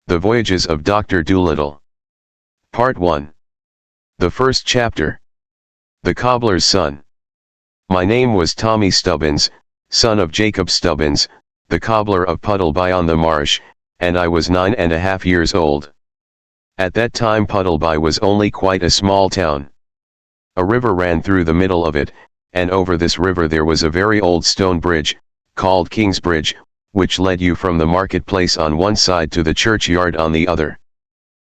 The Voyages of Doctor Dolittle. Part 1. The first chapter. The Cobbler's Son. My name was Tommy Stubbins, son of Jacob Stubbins, the cobbler of Puddleby on the Marsh, and I was 9.5 years old. At that time Puddleby was only quite a small town. A river ran through the middle of it, and over this river there was a very old stone bridge, called King's Bridge, which led you from the marketplace on one side to the churchyard on the other.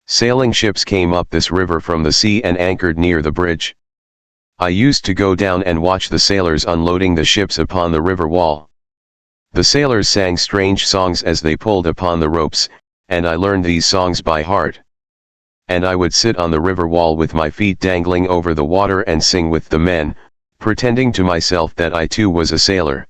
Sailing ships came up this river from the sea and anchored near the bridge. I used to go down and watch the sailors unloading the ships upon the river wall. The sailors sang strange songs as they pulled upon the ropes, and I learned these songs by heart. And I would sit on the river wall with my feet dangling over the water and sing with the men, pretending to myself that I too was a sailor.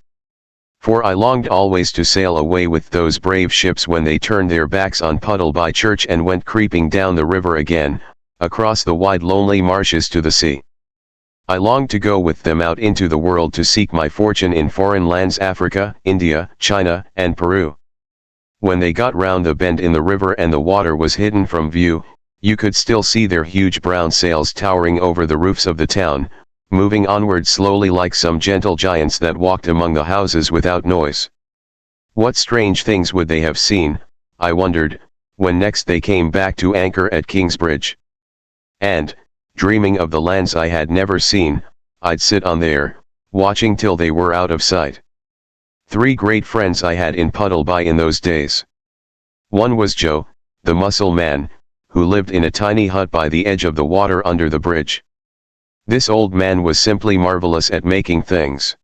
For I longed always to sail away with those brave ships when they turned their backs on Puddleby Church and went creeping down the river again, across the wide lonely marshes to the sea. I longed to go with them out into the world to seek my fortune in foreign lands, Africa, India, China, and Peru. When they got round the bend in the river and the water was hidden from view, you could still see their huge brown sails towering over the roofs of the town, moving onward slowly like some gentle giants that walked among the houses without noise. What strange things would they have seen, I wondered, when next they came back to anchor at Kingsbridge. And, dreaming of the lands I had never seen, I'd sit on there, watching till they were out of sight. 3 great friends I had in Puddleby in those days. One was Joe, the mussel man, who lived in a tiny hut by the edge of the water under the bridge. This old man was simply marvelous at making things.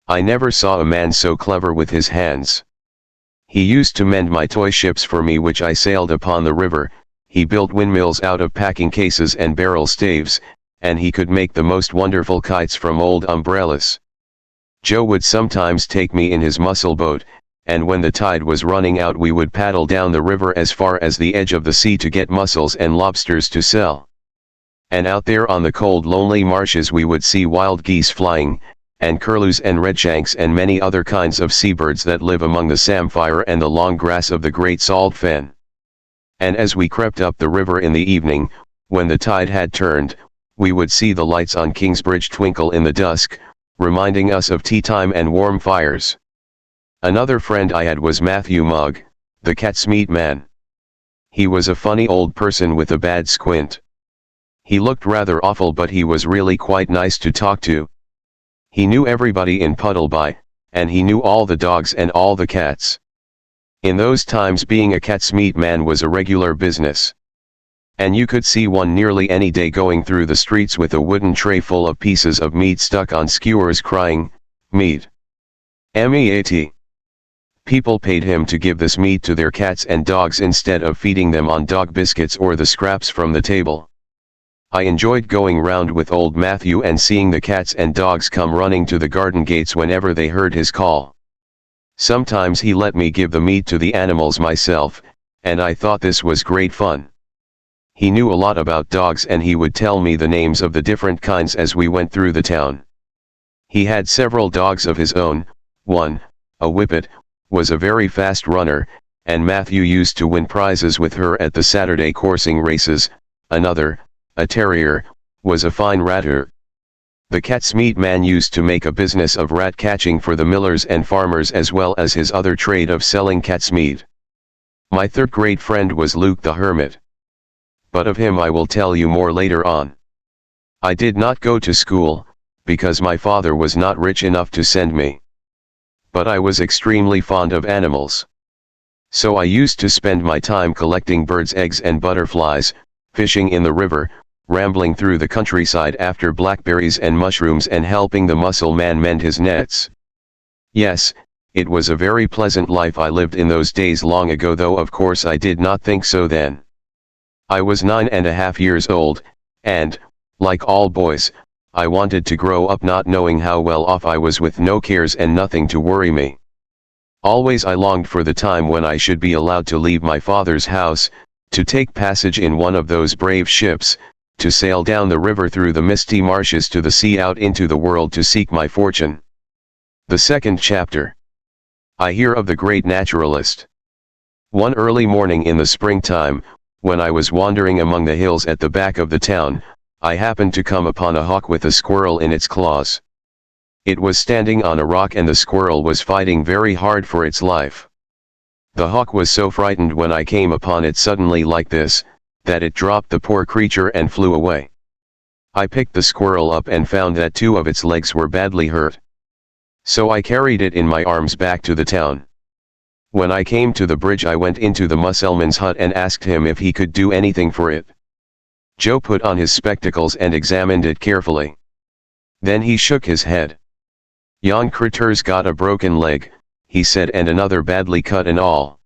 I never saw a man so clever with his hands. He used to mend my toy ships for me which I sailed upon the river. He built windmills out of packing cases and barrel staves, and he could make the most wonderful kites from old umbrellas. Joe would sometimes take me in his mussel boat, and when the tide was running out we would paddle down the river as far as the edge of the sea to get mussels and lobsters to sell. And out there on the cold lonely marshes we would see wild geese flying, and curlews and redshanks and many other kinds of seabirds that live among the samphire and the long grass of the great salt fen. And as we crept up the river in the evening, when the tide had turned, we would see the lights on Kingsbridge twinkle in the dusk, reminding us of tea time and warm fires. Another friend I had was Matthew Mugg, the cat's meat man. He was a funny old person with a bad squint. He looked rather awful, but he was really quite nice to talk to. He knew everybody in Puddleby, and he knew all the dogs and all the cats. In those times being a cat's meat man was a regular business. And you could see one nearly any day going through the streets with a wooden tray full of pieces of meat stuck on skewers crying, "Meat! Meat!" People paid him to give this meat to their cats and dogs instead of feeding them on dog biscuits or the scraps from the table. I enjoyed going round with old Matthew and seeing the cats and dogs come running to the garden gates whenever they heard his call. Sometimes he let me give the meat to the animals myself, and I thought this was great fun. He knew a lot about dogs and he would tell me the names of the different kinds as we went through the town. He had several dogs of his own. One, a whippet, was a very fast runner, and Matthew used to win prizes with her at the Saturday coursing races. Another, a terrier, was a fine ratter. The cat's meat man used to make a business of rat catching for the millers and farmers as well as his other trade of selling cat's meat. My third great friend was Luke the hermit. But of him I will tell you more later on. I did not go to school, because my father was not rich enough to send me. But I was extremely fond of animals. So I used to spend my time collecting birds' eggs and butterflies, fishing in the river, rambling through the countryside after blackberries and mushrooms, and helping the mussel man mend his nets. Yes, it was a very pleasant life I lived in those days long ago, though of course I did not think so then. I was 9.5 years old, and, like all boys, I wanted to grow up not knowing how well off I was with no cares and nothing to worry me. Always I longed for the time when I should be allowed to leave my father's house, to take passage in one of those brave ships, to sail down the river through the misty marshes to the sea out into the world to seek my fortune. The second chapter. I hear of the great naturalist. One early morning in the springtime, when I was wandering among the hills at the back of the town, I happened to come upon a hawk with a squirrel in its claws. It was standing on a rock and the squirrel was fighting very hard for its life. The hawk was so frightened when I came upon it suddenly like this, that it dropped the poor creature and flew away. I picked the squirrel up and found that 2 of its legs were badly hurt. So I carried it in my arms back to the town. When I came to the bridge I went into the Musselman's hut and asked him if he could do anything for it. Joe put on his spectacles and examined it carefully. Then he shook his head. "Yon critter's got a broken leg," he said, "and another badly cut and all.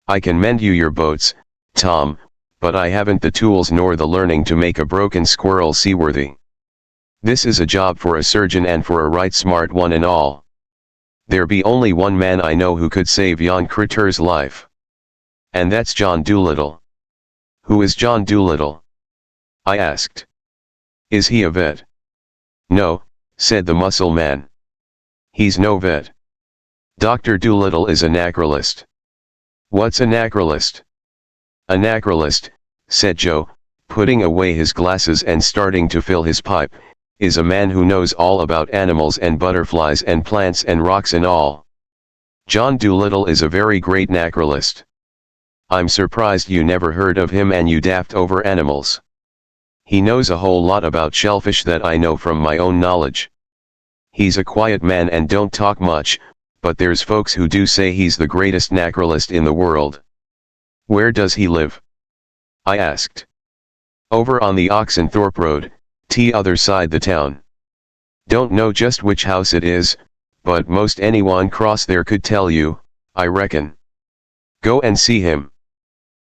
I can mend you your boats, Tom, but I haven't the tools nor the learning to make a broken squirrel seaworthy. This is a job for a surgeon and for a right smart one and all. There be only one man I know who could save yon critter's life. And that's John Dolittle." "Who is John Dolittle?" I asked. "Is he a vet?" "No," said the muscle man. "He's no vet. Dr. Dolittle is a naturalist." "What's a naturalist?" "A naturalist," said Joe, putting away his glasses and starting to fill his pipe, "is a man who knows all about animals and butterflies and plants and rocks and all. John Dolittle is a very great naturalist. I'm surprised you never heard of him and you daft over animals. He knows a whole lot about shellfish that I know from my own knowledge. He's a quiet man and don't talk much, but there's folks who do say he's the greatest naturalist in the world." "Where does he live?" I asked. "Over on the Oxenthorpe Road, t'other side the town. Don't know just which house it is, but most anyone cross there could tell you, I reckon. Go and see him.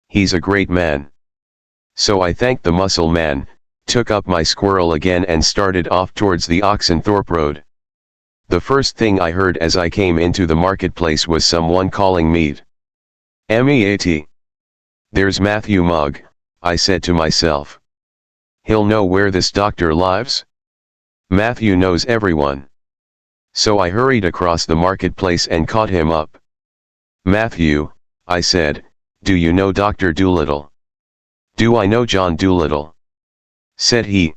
He's a great man." So I thanked the muscle man, took up my squirrel again and started off towards the Oxenthorpe Road. The first thing I heard as I came into the marketplace was someone calling meat. "Meat. There's Matthew Mugg," I said to myself. "He'll know where this doctor lives? Matthew knows everyone." So I hurried across the marketplace and caught him up. "Matthew," I said, "do you know Dr. Dolittle?" "Do I know John Dolittle?" said he.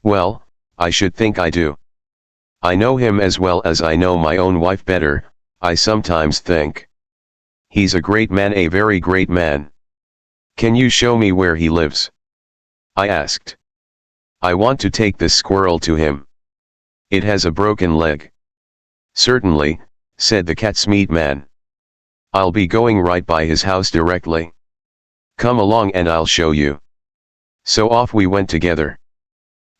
"Well, I should think I do. I know him as well as I know my own wife better, I sometimes think. He's a great man, a very great man. Can you show me where he lives?" I asked. "I want to take this squirrel to him. It has a broken leg." "Certainly," said the cat's meat man. "I'll be going right by his house directly. Come along and I'll show you." So off we went together.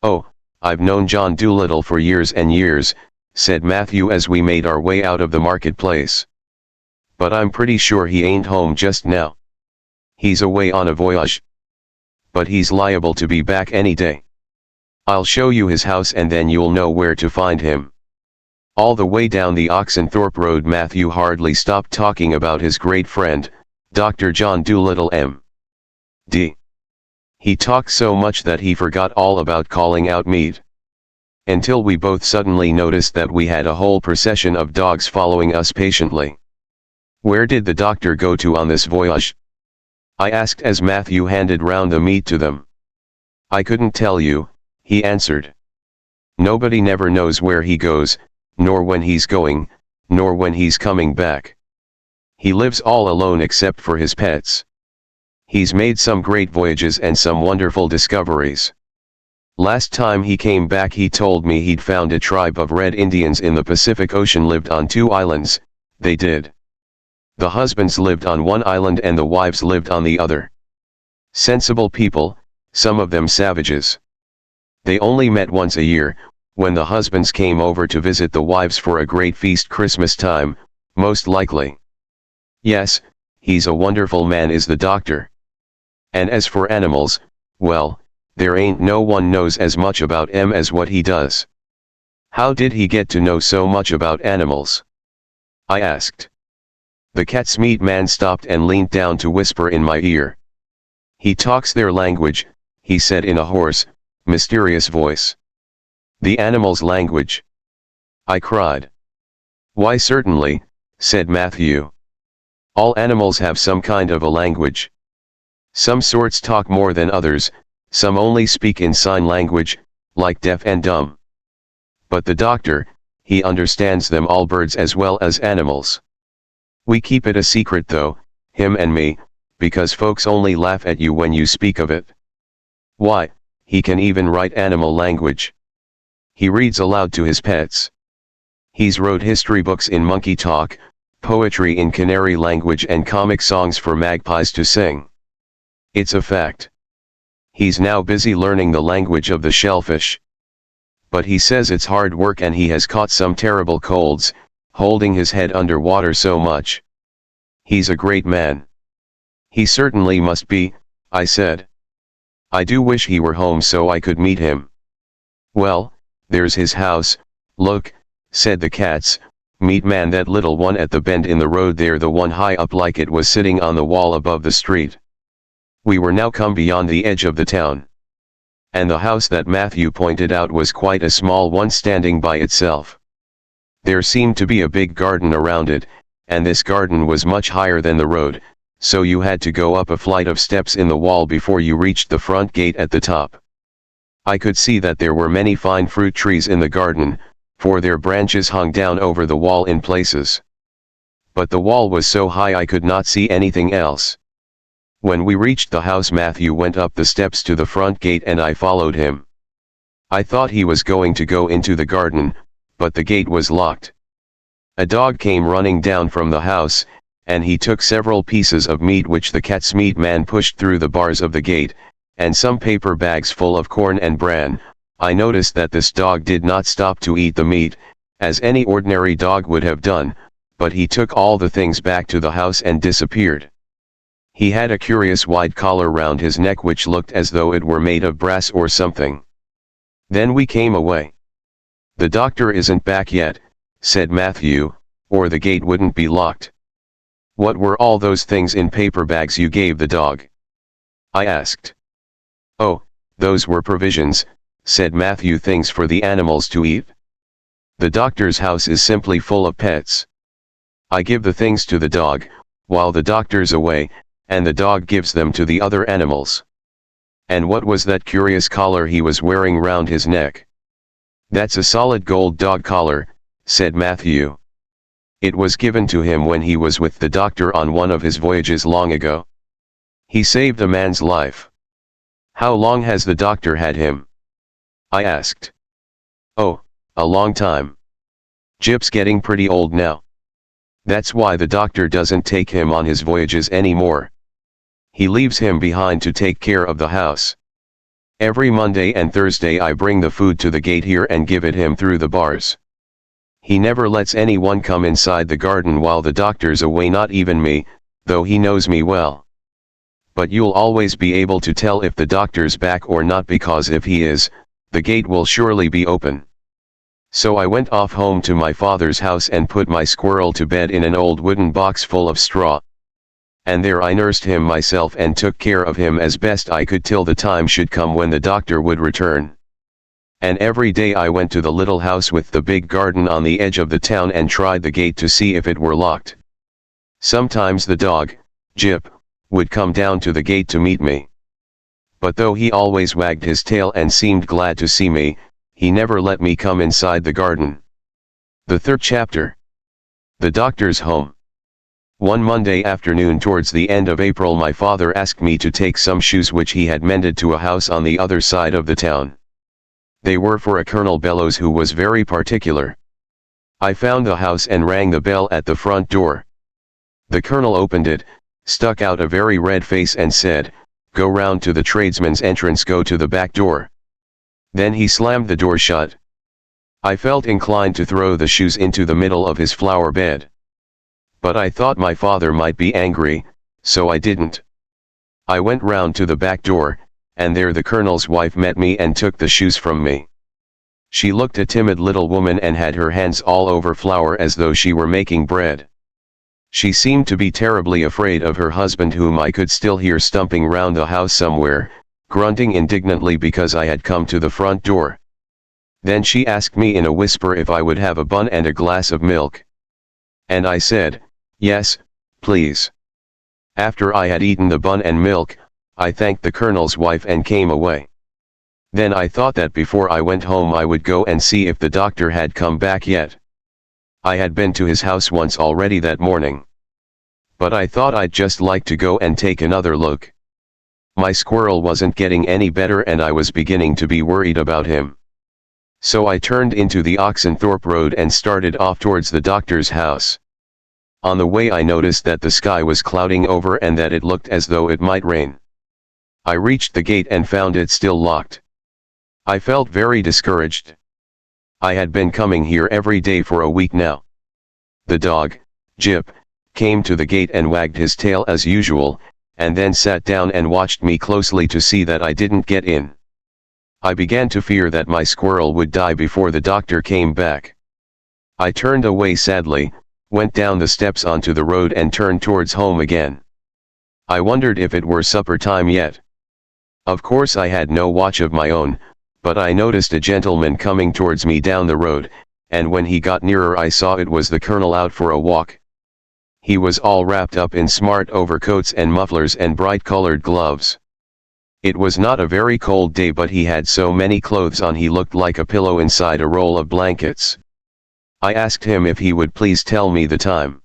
"Oh, I've known John Dolittle for years and years," said Matthew as we made our way out of the marketplace. "But I'm pretty sure he ain't home just now. He's away on a voyage. But he's liable to be back any day. I'll show you his house and then you'll know where to find him." All the way down the Oxenthorpe Road Matthew hardly stopped talking about his great friend, Dr. John Dolittle M.D. He talked so much that he forgot all about calling out meat. Until we both suddenly noticed that we had a whole procession of dogs following us patiently. "Where did the doctor go to on this voyage?" I asked as Matthew handed round the meat to them. "I couldn't tell you," he answered. "Nobody never knows where he goes, nor when he's going, nor when he's coming back. He lives all alone except for his pets. He's made some great voyages and some wonderful discoveries. Last time he came back he told me he'd found a tribe of Red Indians in the Pacific Ocean lived on 2 islands, they did. The husbands lived on one island and the wives lived on the other. Sensible people, some of them savages. They only met once a year, when the husbands came over to visit the wives for a great feast Christmas time, most likely. Yes, he's a wonderful man is the doctor. And as for animals, well, there ain't no one knows as much about 'em as what he does." "How did he get to know so much about animals?" I asked. The cat's meat man stopped and leaned down to whisper in my ear. "He talks their language," he said in a hoarse, mysterious voice. "The animal's language?" I cried. "Why certainly," said Matthew. All animals have some kind of a language. Some sorts talk more than others, some only speak in sign language, like deaf and dumb. But the doctor, he understands them all, birds as well as animals. We keep it a secret though, him and me, because folks only laugh at you when you speak of it. Why, he can even write animal language. He reads aloud to his pets. He's wrote history books in monkey talk, poetry in canary language and comic songs for magpies to sing. It's a fact. He's now busy learning the language of the shellfish. But he says it's hard work and he has caught some terrible colds, holding his head under water so much. He's a great man. He certainly must be, I said. I do wish he were home so I could meet him. Well, there's his house, look, said the cats. Meet man, that little one at the bend in the road there, the one high up like it was sitting on the wall above the street. We were now come beyond the edge of the town. And the house that Matthew pointed out was quite a small one, standing by itself. There seemed to be a big garden around it, and this garden was much higher than the road, so you had to go up a flight of steps in the wall before you reached the front gate at the top. I could see that there were many fine fruit trees in the garden, for their branches hung down over the wall in places. But the wall was so high I could not see anything else. When we reached the house, Matthew went up the steps to the front gate and I followed him. I thought he was going to go into the garden, but the gate was locked. A dog came running down from the house, and he took several pieces of meat which the cat's meat man pushed through the bars of the gate, and some paper bags full of corn and bran. I noticed that this dog did not stop to eat the meat, as any ordinary dog would have done, but he took all the things back to the house and disappeared. He had a curious wide collar round his neck which looked as though it were made of brass or something. Then we came away. The doctor isn't back yet, said Matthew, or the gate wouldn't be locked. What were all those things in paper bags you gave the dog? I asked. Oh, those were provisions, said Matthew, things for the animals to eat. The doctor's house is simply full of pets. I give the things to the dog, while the doctor's away, and the dog gives them to the other animals. And what was that curious collar he was wearing round his neck? That's a solid gold dog collar, said Matthew. It was given to him when he was with the doctor on one of his voyages long ago. He saved a man's life. How long has the doctor had him? I asked. Oh, a long time. Jip's getting pretty old now. That's why the doctor doesn't take him on his voyages anymore. He leaves him behind to take care of the house. Every Monday and Thursday I bring the food to the gate here and give it him through the bars. He never lets anyone come inside the garden while the doctor's away, not even me, though he knows me well. But you'll always be able to tell if the doctor's back or not, because if he is, the gate will surely be open. So I went off home to my father's house and put my squirrel to bed in an old wooden box full of straw. And there I nursed him myself and took care of him as best I could till the time should come when the doctor would return. And every day I went to the little house with the big garden on the edge of the town and tried the gate to see if it were locked. Sometimes the dog, Jip, would come down to the gate to meet me. But though he always wagged his tail and seemed glad to see me, he never let me come inside the garden. The third chapter. The doctor's home. One Monday afternoon towards the end of April, my father asked me to take some shoes which he had mended to a house on the other side of the town. They were for a Colonel Bellows who was very particular. I found the house and rang the bell at the front door. The Colonel opened it, stuck out a very red face and said, "Go round to the tradesman's entrance, go to the back door." Then he slammed the door shut. I felt inclined to throw the shoes into the middle of his flower bed. But I thought my father might be angry, so I didn't. I went round to the back door, and there the Colonel's wife met me and took the shoes from me. She looked a timid little woman and had her hands all over flour as though she were making bread. She seemed to be terribly afraid of her husband, whom I could still hear stumping round the house somewhere, grunting indignantly because I had come to the front door. Then she asked me in a whisper if I would have a bun and a glass of milk. And I said, "Yes, please. After I had eaten the bun and milk, I thanked the colonel's wife and came away. Then I thought that before I went home I would go and see if the doctor had come back yet. I had been to his house once already that morning. But I thought I'd just like to go and take another look. My squirrel wasn't getting any better and I was beginning to be worried about him. So I turned into the Oxenthorpe Road and started off towards the doctor's house. On the way I noticed that the sky was clouding over and that it looked as though it might rain. I reached the gate and found it still locked. I felt very discouraged. I had been coming here every day for a week now. The dog, Jip, came to the gate and wagged his tail as usual, and then sat down and watched me closely to see that I didn't get in. I began to fear that my squirrel would die before the doctor came back. I turned away sadly, went down the steps onto the road and turned towards home again. I wondered if it were supper time yet. Of course I had no watch of my own, but I noticed a gentleman coming towards me down the road, and when he got nearer I saw it was the colonel out for a walk. He was all wrapped up in smart overcoats and mufflers and bright-colored gloves. It was not a very cold day but he had so many clothes on he looked like a pillow inside a roll of blankets. I asked him if he would please tell me the time.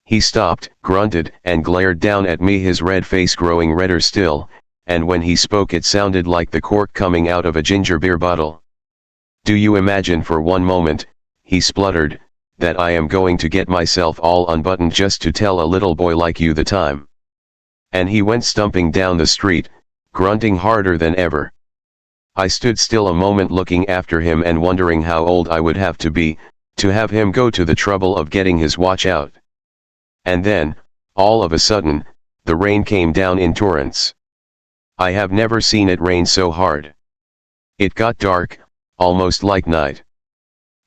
He stopped, grunted, and glared down at me, his red face growing redder still, and when he spoke it sounded like the cork coming out of a ginger beer bottle. "Do you imagine for one moment," he spluttered, "that I am going to get myself all unbuttoned just to tell a little boy like you the time?" And he went stumping down the street, grunting harder than ever. I stood still a moment looking after him and wondering how old I would have to have him go to the trouble of getting his watch out. And then, all of a sudden, the rain came down in torrents. I have never seen it rain so hard. It got dark, almost like night.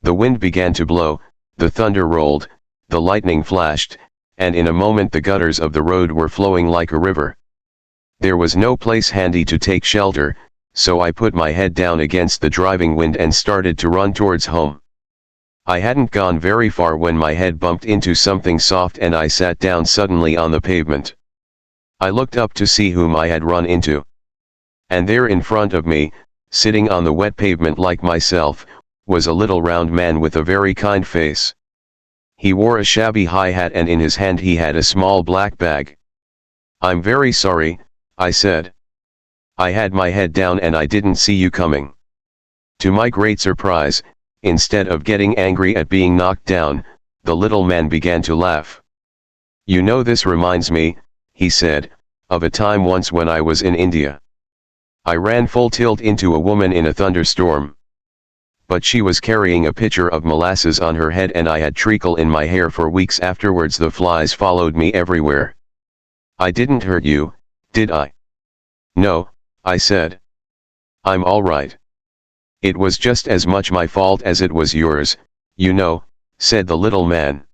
The wind began to blow, the thunder rolled, the lightning flashed, and in a moment the gutters of the road were flowing like a river. There was no place handy to take shelter, so I put my head down against the driving wind and started to run towards home. I hadn't gone very far when my head bumped into something soft and I sat down suddenly on the pavement. I looked up to see whom I had run into. And there in front of me, sitting on the wet pavement like myself, was a little round man with a very kind face. He wore a shabby high hat and in his hand he had a small black bag. "I'm very sorry," I said. "I had my head down and I didn't see you coming." To my great surprise, instead of getting angry at being knocked down, the little man began to laugh. "You know, this reminds me," he said, "of a time once when I was in India. I ran full tilt into a woman in a thunderstorm. But she was carrying a pitcher of molasses on her head and I had treacle in my hair for weeks afterwards. The flies followed me everywhere. I didn't hurt you, did I?" "No," I said. "I'm all right. It was just as much my fault as it was yours, you know," said the little man.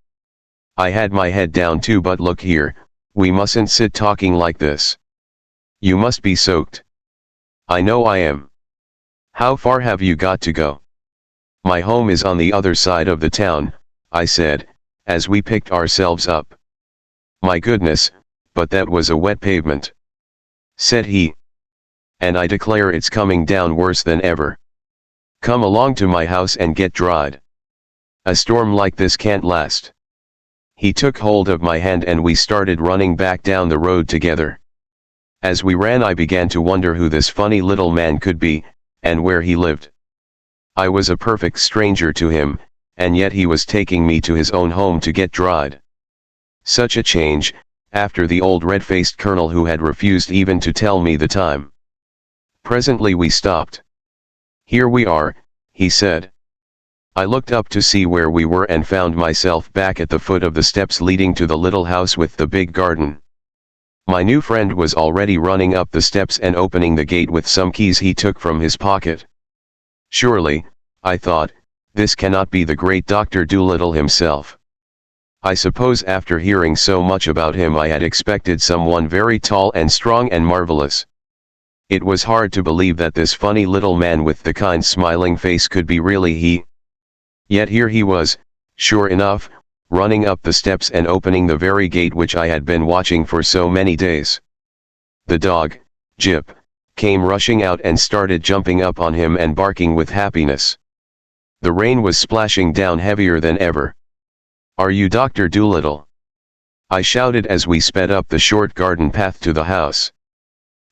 "I had my head down too, but look here, we mustn't sit talking like this. You must be soaked." "I know I am. How far have you got to go?" "My home is on the other side of the town," I said, as we picked ourselves up. "My goodness, but that was a wet pavement," said he. "And I declare it's coming down worse than ever. Come along to my house and get dried. A storm like this can't last." He took hold of my hand and we started running back down the road together. As we ran I began to wonder who this funny little man could be, and where he lived. I was a perfect stranger to him, and yet he was taking me to his own home to get dried. Such a change, after the old red-faced colonel who had refused even to tell me the time. Presently we stopped. "Here we are," he said. I looked up to see where we were and found myself back at the foot of the steps leading to the little house with the big garden. My new friend was already running up the steps and opening the gate with some keys he took from his pocket. Surely, I thought, this cannot be the great Dr. Dolittle himself. I suppose after hearing so much about him I had expected someone very tall and strong and marvelous. It was hard to believe that this funny little man with the kind smiling face could be really he. Yet here he was, sure enough, running up the steps and opening the very gate which I had been watching for so many days. The dog, Jip, came rushing out and started jumping up on him and barking with happiness. The rain was splashing down heavier than ever. "Are you Dr. Dolittle?" I shouted as we sped up the short garden path to the house.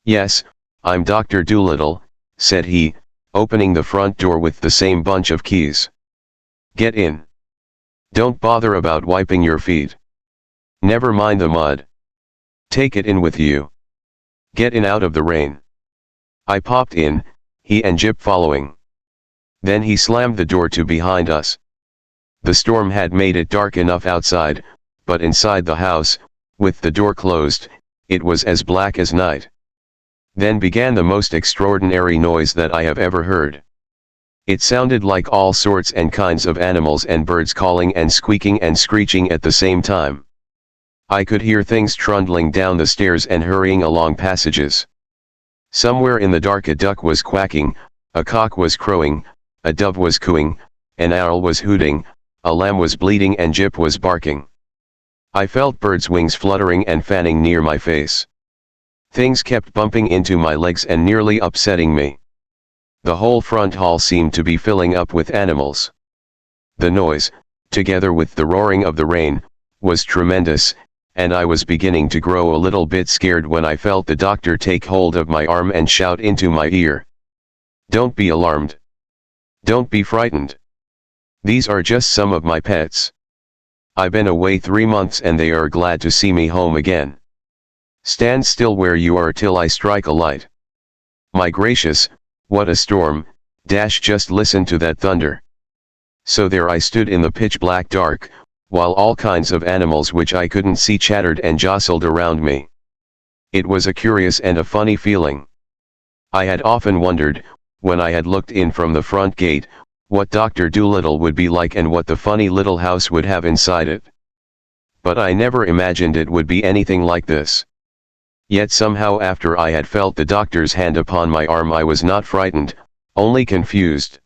"Yes, I'm Dr. Dolittle," said he, opening the front door with the same bunch of keys. "Get in. Don't bother about wiping your feet. Never mind the mud. Take it in with you. Get in out of the rain." I popped in, he and Jip following. Then he slammed the door to behind us. The storm had made it dark enough outside, but inside the house, with the door closed, it was as black as night. Then began the most extraordinary noise that I have ever heard. It sounded like all sorts and kinds of animals and birds calling and squeaking and screeching at the same time. I could hear things trundling down the stairs and hurrying along passages. Somewhere in the dark a duck was quacking, a cock was crowing, a dove was cooing, an owl was hooting, a lamb was bleating and Jip was barking. I felt birds' wings fluttering and fanning near my face. Things kept bumping into my legs and nearly upsetting me. The whole front hall seemed to be filling up with animals. The noise, together with the roaring of the rain, was tremendous, and I was beginning to grow a little bit scared when I felt the doctor take hold of my arm and shout into my ear. "Don't be alarmed. Don't be frightened. These are just some of my pets. I've been away 3 months and they are glad to see me home again. Stand still where you are till I strike a light." My gracious, what a storm, just listen to that thunder. So there I stood in the pitch black dark, while all kinds of animals which I couldn't see chattered and jostled around me. It was a curious and a funny feeling. I had often wondered, when I had looked in from the front gate, what Dr. Dolittle would be like and what the funny little house would have inside it. But I never imagined it would be anything like this. Yet somehow after I had felt the doctor's hand upon my arm I was not frightened, only confused.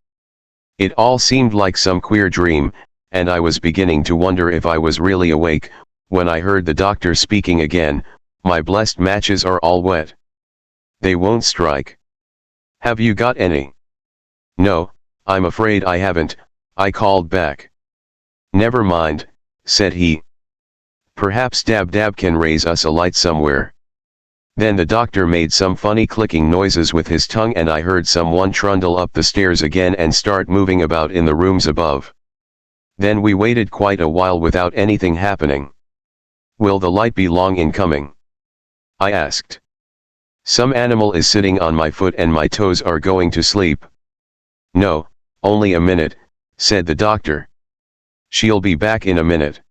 It all seemed like some queer dream, and I was beginning to wonder if I was really awake, when I heard the doctor speaking again. "My blessed matches are all wet. They won't strike. Have you got any?" "No, I'm afraid I haven't," I called back. "Never mind," said he. "Perhaps Dab can raise us a light somewhere." Then the doctor made some funny clicking noises with his tongue and I heard someone trundle up the stairs again and start moving about in the rooms above. Then we waited quite a while without anything happening. "Will the light be long in coming?" I asked. "Some animal is sitting on my foot and my toes are going to sleep." "No, only a minute," said the doctor. "She'll be back in a minute."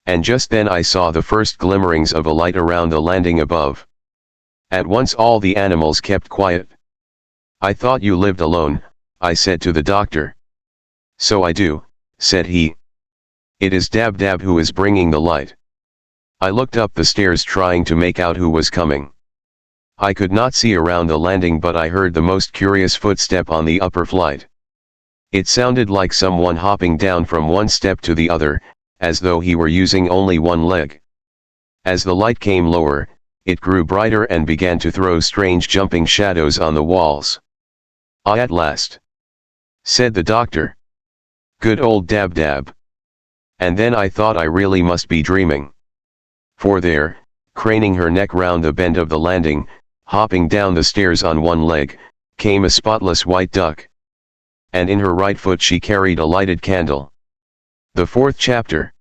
And just then I saw the first glimmerings of a light around the landing above. At once all the animals kept quiet. "I thought you lived alone," I said to the doctor. "So I do," said he. "It is Dab who is bringing the light." I looked up the stairs trying to make out who was coming. I could not see around the landing but I heard the most curious footstep on the upper flight. It sounded like someone hopping down from one step to the other, as though he were using only one leg. As the light came lower, it grew brighter and began to throw strange jumping shadows on the walls. "Ah, at last," said the doctor. "Good old Dab. And then I thought I really must be dreaming. For there, craning her neck round the bend of the landing, hopping down the stairs on one leg, came a spotless white duck. And in her right foot she carried a lighted candle." The 4th chapter.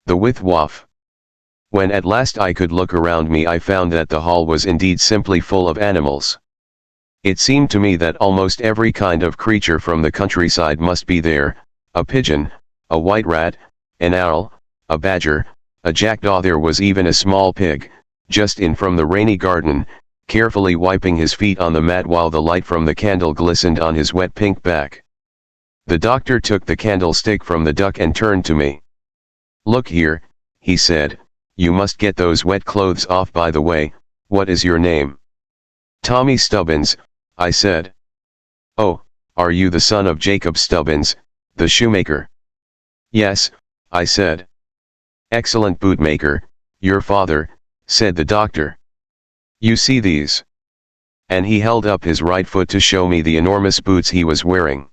The Withwaff. When at last I could look around me I found that the hall was indeed simply full of animals. It seemed to me that almost every kind of creature from the countryside must be there: a pigeon, a white rat, an owl, a badger, a jackdaw. There was even a small pig, just in from the rainy garden, carefully wiping his feet on the mat while the light from the candle glistened on his wet pink back. The doctor took the candlestick from the duck and turned to me. "Look here," he said, "you must get those wet clothes off. By the way, what is your name?" "Tommy Stubbins," I said. "Oh, are you the son of Jacob Stubbins, the shoemaker?" "Yes, I said. Excellent bootmaker, your father, said the doctor. You see these? And he held up his right foot to show me the enormous boots he was wearing.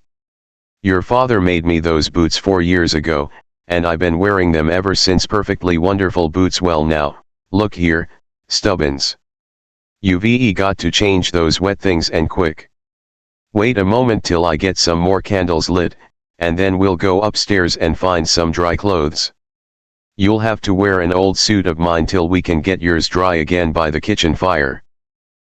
Your father made me those boots 4 years ago, and I've been wearing them ever since. Perfectly wonderful boots. Well now, look here, Stubbins. You've got to change those wet things and quick. Wait a moment till I get some more candles lit, and then we'll go upstairs and find some dry clothes. You'll have to wear an old suit of mine till we can get yours dry again by the kitchen fire.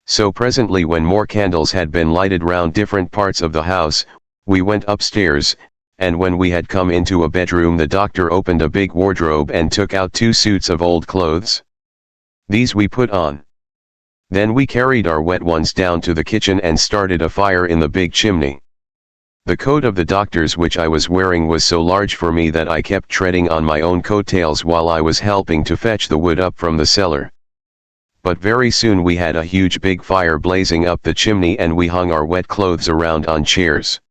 So presently, when more candles had been lighted round different parts of the house, we went upstairs, and when we had come into a bedroom, the doctor opened a big wardrobe and took out 2 suits of old clothes. These we put on. Then we carried our wet ones down to the kitchen and started a fire in the big chimney. The coat of the doctor's which I was wearing was so large for me that I kept treading on my own coattails while I was helping to fetch the wood up from the cellar. But very soon we had a huge big fire blazing up the chimney, and we hung our wet clothes around on chairs.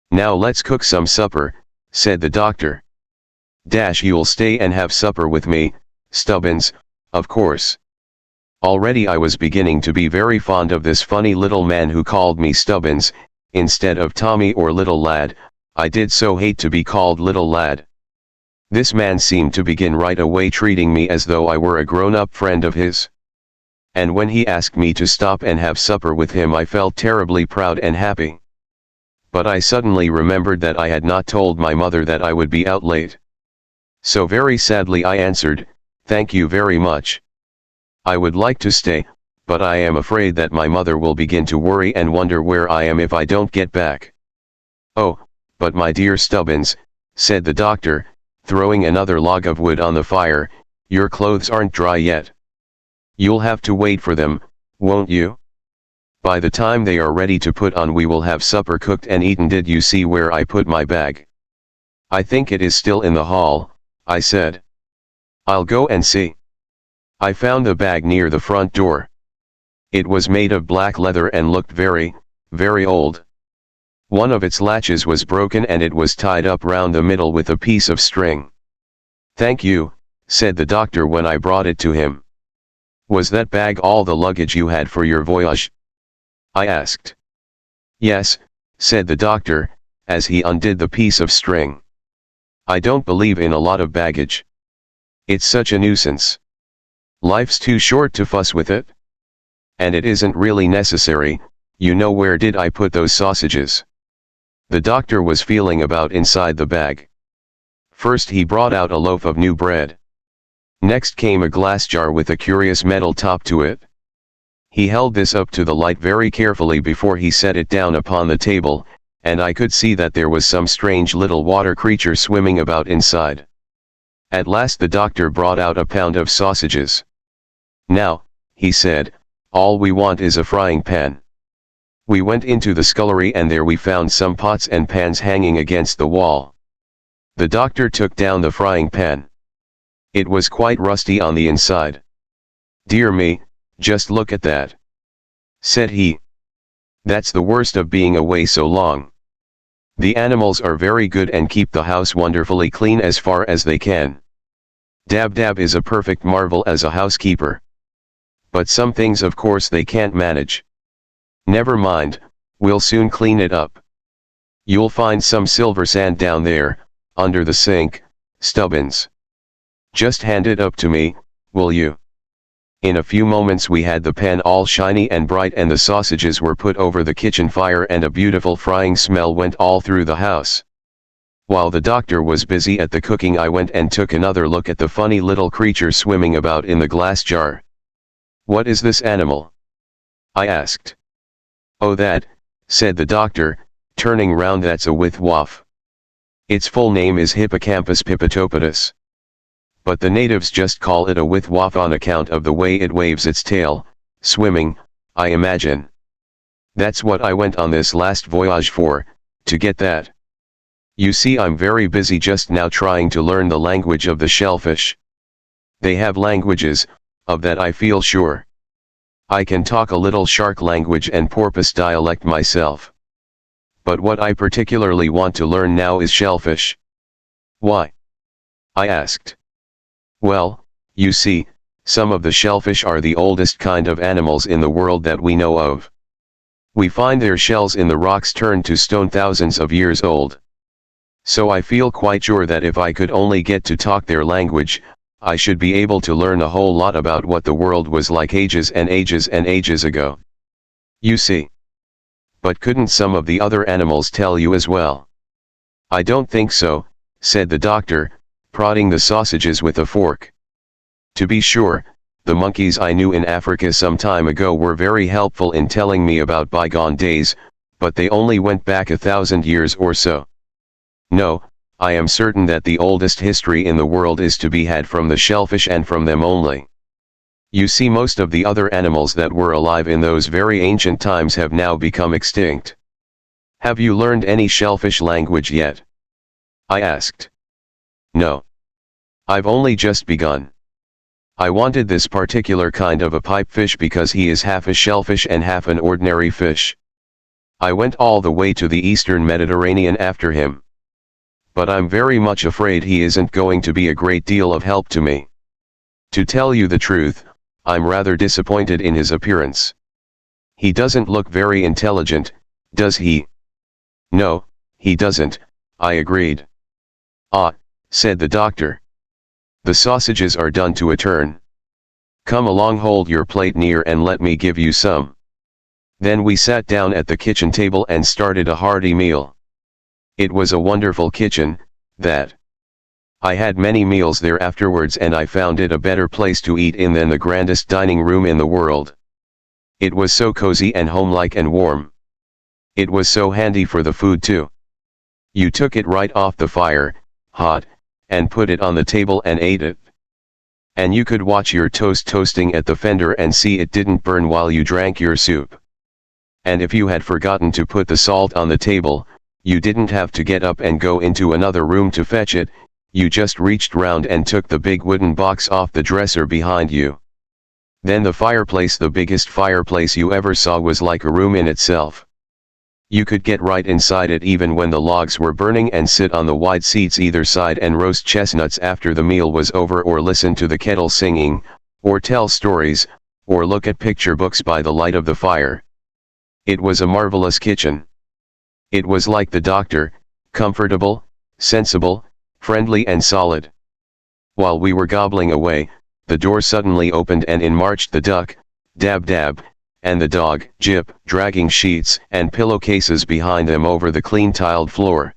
Now let's cook some supper, said the doctor. You'll stay and have supper with me, Stubbins, of course. Already I was beginning to be very fond of this funny little man who called me Stubbins, instead of Tommy or little lad. I did so hate to be called little lad. This man seemed to begin right away treating me as though I were a grown-up friend of his. And when he asked me to stop and have supper with him, I felt terribly proud and happy. But I suddenly remembered that I had not told my mother that I would be out late. So very sadly I answered, "Thank you very much. I would like to stay, but I am afraid that my mother will begin to worry and wonder where I am if I don't get back." "Oh, but my dear Stubbins," said the doctor, throwing another log of wood on the fire, "your clothes aren't dry yet. You'll have to wait for them, won't you? By the time they are ready to put on, we will have supper cooked and eaten." "Did you see where I put my bag?" "I think it is still in the hall," I said. "I'll go and see." I found the bag near the front door. It was made of black leather and looked very, very old. One of its latches was broken and it was tied up round the middle with a piece of string. "Thank you," said the doctor when I brought it to him. "Was that bag all the luggage you had for your voyage?" I asked. "Yes," said the doctor, as he undid the piece of string. "I don't believe in a lot of baggage. It's such a nuisance. Life's too short to fuss with it. And it isn't really necessary, you know." "Where did I put those sausages?" The doctor was feeling about inside the bag. First he brought out a loaf of new bread. Next came a glass jar with a curious metal top to it. He held this up to the light very carefully before he set it down upon the table, and I could see that there was some strange little water creature swimming about inside. At last the doctor brought out a pound of sausages. "Now," he said, "all we want is a frying pan." We went into the scullery and there we found some pots and pans hanging against the wall. The doctor took down the frying pan. It was quite rusty on the inside. "Dear me, just look at that," said he. "That's the worst of being away so long. The animals are very good and keep the house wonderfully clean as far as they can. Dab is a perfect marvel as a housekeeper. But some things of course they can't manage. Never mind, we'll soon clean it up. You'll find some silver sand down there, under the sink, Stubbins. Just hand it up to me, will you?" In a few moments we had the pan all shiny and bright and the sausages were put over the kitchen fire and a beautiful frying smell went all through the house. While the doctor was busy at the cooking, I went and took another look at the funny little creature swimming about in the glass jar. "What is this animal?" I asked. "Oh, that," said the doctor, turning round, "that's a withwaff. Its full name is Hippocampus pippitopatus. But the natives just call it a withwaff on account of the way it waves its tail, swimming, I imagine. That's what I went on this last voyage for, to get that. You see, I'm very busy just now trying to learn the language of the shellfish. They have languages, of that I feel sure. I can talk a little shark language and porpoise dialect myself. But what I particularly want to learn now is shellfish." "Why?" I asked. Well, you see, some of the shellfish are the oldest kind of animals in the world that we know of. We find their shells in the rocks turned to stone thousands of years old. So I feel quite sure that if I could only get to talk their language, I should be able to learn a whole lot about what the world was like ages and ages and ages ago. You see. But couldn't some of the other animals tell you as well? I don't think so, said the doctor, prodding the sausages with a fork. To be sure, the monkeys I knew in Africa some time ago were very helpful in telling me about bygone days, but they only went back 1,000 years or so. No, I am certain that the oldest history in the world is to be had from the shellfish and from them only. You see, most of the other animals that were alive in those very ancient times have now become extinct. Have you learned any shellfish language yet? I asked. No. I've only just begun. I wanted this particular kind of a pipefish because he is half a shellfish and half an ordinary fish. I went all the way to the eastern Mediterranean after him. But I'm very much afraid he isn't going to be a great deal of help to me. To tell you the truth, I'm rather disappointed in his appearance. He doesn't look very intelligent, does he? No, he doesn't, I agreed. Ah, said the doctor. The sausages are done to a turn. Come along, hold your plate near and let me give you some. Then we sat down at the kitchen table and started a hearty meal. It was a wonderful kitchen, that. I had many meals there afterwards and I found it a better place to eat in than the grandest dining room in the world. It was so cozy and homelike and warm. It was so handy for the food too. You took it right off the fire, hot, and put it on the table and ate it. And you could watch your toast toasting at the fender and see it didn't burn while you drank your soup. And if you had forgotten to put the salt on the table, you didn't have to get up and go into another room to fetch it, you just reached round and took the big wooden box off the dresser behind you. Then the fireplace, the biggest fireplace you ever saw, was like a room in itself. You could get right inside it even when the logs were burning and sit on the wide seats either side and roast chestnuts after the meal was over, or listen to the kettle singing, or tell stories, or look at picture books by the light of the fire. It was a marvelous kitchen. It was like the doctor, comfortable, sensible, friendly and solid. While we were gobbling away, the door suddenly opened and in marched the duck, Dab Dab, and the dog, Jip, dragging sheets and pillowcases behind them over the clean tiled floor.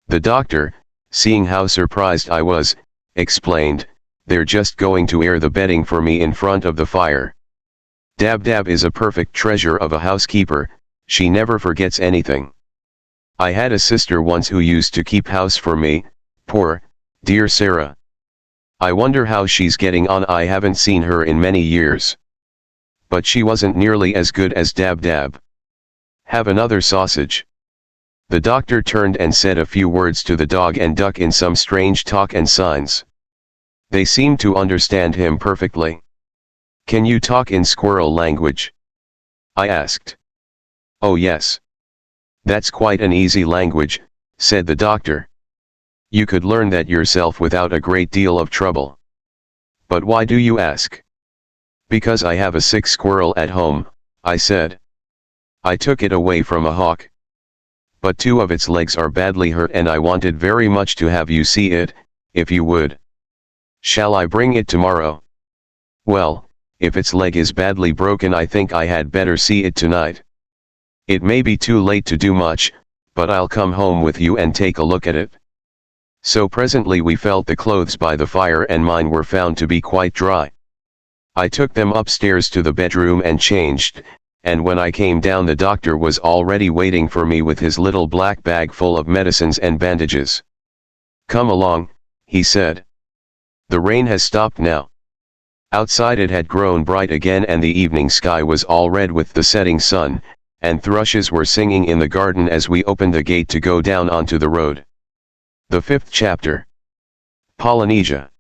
The doctor, seeing how surprised I was, explained, "They're just going to air the bedding for me in front of the fire. Dab Dab is a perfect treasure of a housekeeper, she never forgets anything. I had a sister once who used to keep house for me, poor, dear Sarah. I wonder how she's getting on, I haven't seen her in many years. But she wasn't nearly as good as Dab Dab. Have another sausage." The doctor turned and said a few words to the dog and duck in some strange talk and signs. They seemed to understand him perfectly. "Can you talk in squirrel language?" I asked. "Oh yes. That's quite an easy language," said the doctor. "You could learn that yourself without a great deal of trouble." "But why do you ask?" "Because I have a sick squirrel at home," I said. "I took it away from a hawk. But 2 of its legs are badly hurt and I wanted very much to have you see it, if you would." "Shall I bring it tomorrow?" "Well, if its leg is badly broken I think I had better see it tonight. It may be too late to do much, but I'll come home with you and take a look at it." So presently we felt the clothes by the fire and mine were found to be quite dry. I took them upstairs to the bedroom and changed, and when I came down the doctor was already waiting for me with his little black bag full of medicines and bandages. "Come along," he said. "The rain has stopped now." Outside it had grown bright again and the evening sky was all red with the setting sun, and thrushes were singing in the garden as we opened the gate to go down onto the road. The 5th chapter. Polynesia.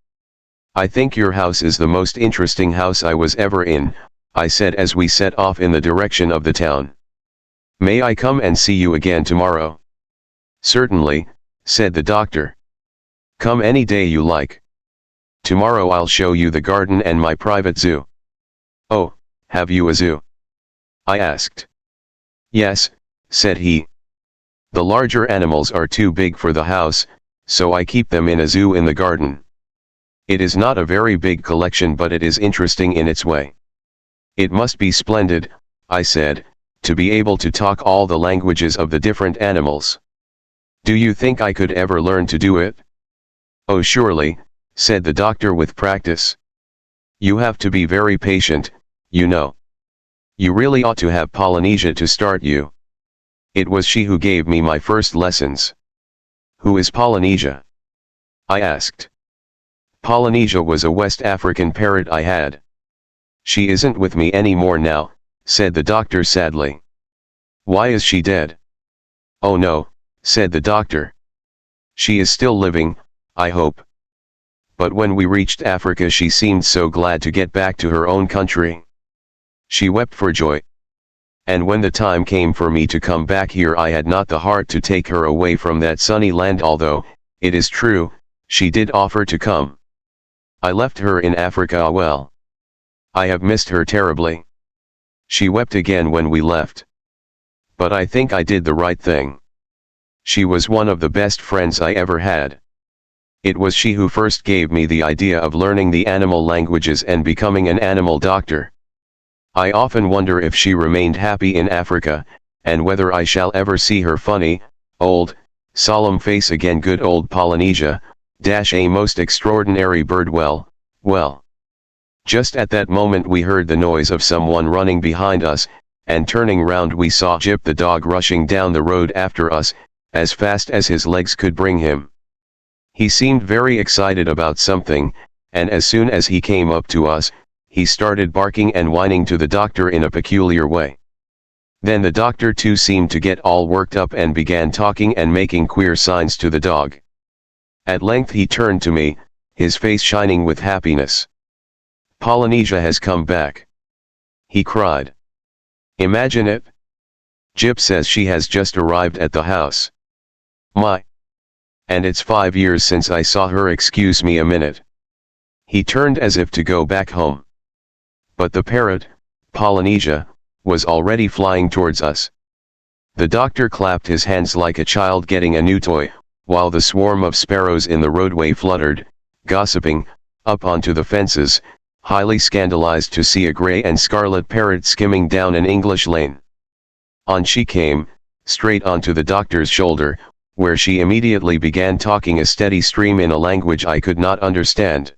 "I think your house is the most interesting house I was ever in," I said as we set off in the direction of the town. "May I come and see you again tomorrow?" "Certainly," said the doctor. Come any day you like. Tomorrow I'll show you the garden and my private zoo. Oh, have you a zoo? I asked. Yes, said he. The larger animals are too big for the house, so I keep them in a zoo in the garden. It is not a very big collection, but it is interesting in its way. It must be splendid, I said, to be able to talk all the languages of the different animals. Do you think I could ever learn to do it? Oh, surely, said the doctor, with practice. You have to be very patient, you know. You really ought to have Polynesia to start you. It was she who gave me my first lessons. Who is Polynesia? I asked. Polynesia was a West African parrot I had. She isn't with me anymore now, said the doctor sadly. Why is she dead? Oh no, said the doctor. She is still living, I hope. But when we reached Africa she seemed so glad to get back to her own country. She wept for joy. And when the time came for me to come back here I had not the heart to take her away from that sunny land, although, it is true, she did offer to come. I left her in Africa. Well, I have missed her terribly. She wept again when we left. But I think I did the right thing. She was one of the best friends I ever had. It was she who first gave me the idea of learning the animal languages and becoming an animal doctor. I often wonder if she remained happy in Africa, and whether I shall ever see her funny, old, solemn face again. Good old Polynesia, a most extraordinary bird. Well. Just at that moment we heard the noise of someone running behind us, and turning round we saw Jip the dog rushing down the road after us, as fast as his legs could bring him. He seemed very excited about something, and as soon as he came up to us, he started barking and whining to the doctor in a peculiar way. Then the doctor too seemed to get all worked up and began talking and making queer signs to the dog. At length he turned to me, his face shining with happiness. Polynesia has come back, he cried. Imagine it. Jip says she has just arrived at the house. My! And it's 5 years since I saw her. Excuse me a minute. He turned as if to go back home. But the parrot, Polynesia, was already flying towards us. The doctor clapped his hands like a child getting a new toy, while the swarm of sparrows in the roadway fluttered, gossiping, up onto the fences, highly scandalized to see a grey and scarlet parrot skimming down an English lane. On she came, straight onto the doctor's shoulder, where she immediately began talking a steady stream in a language I could not understand.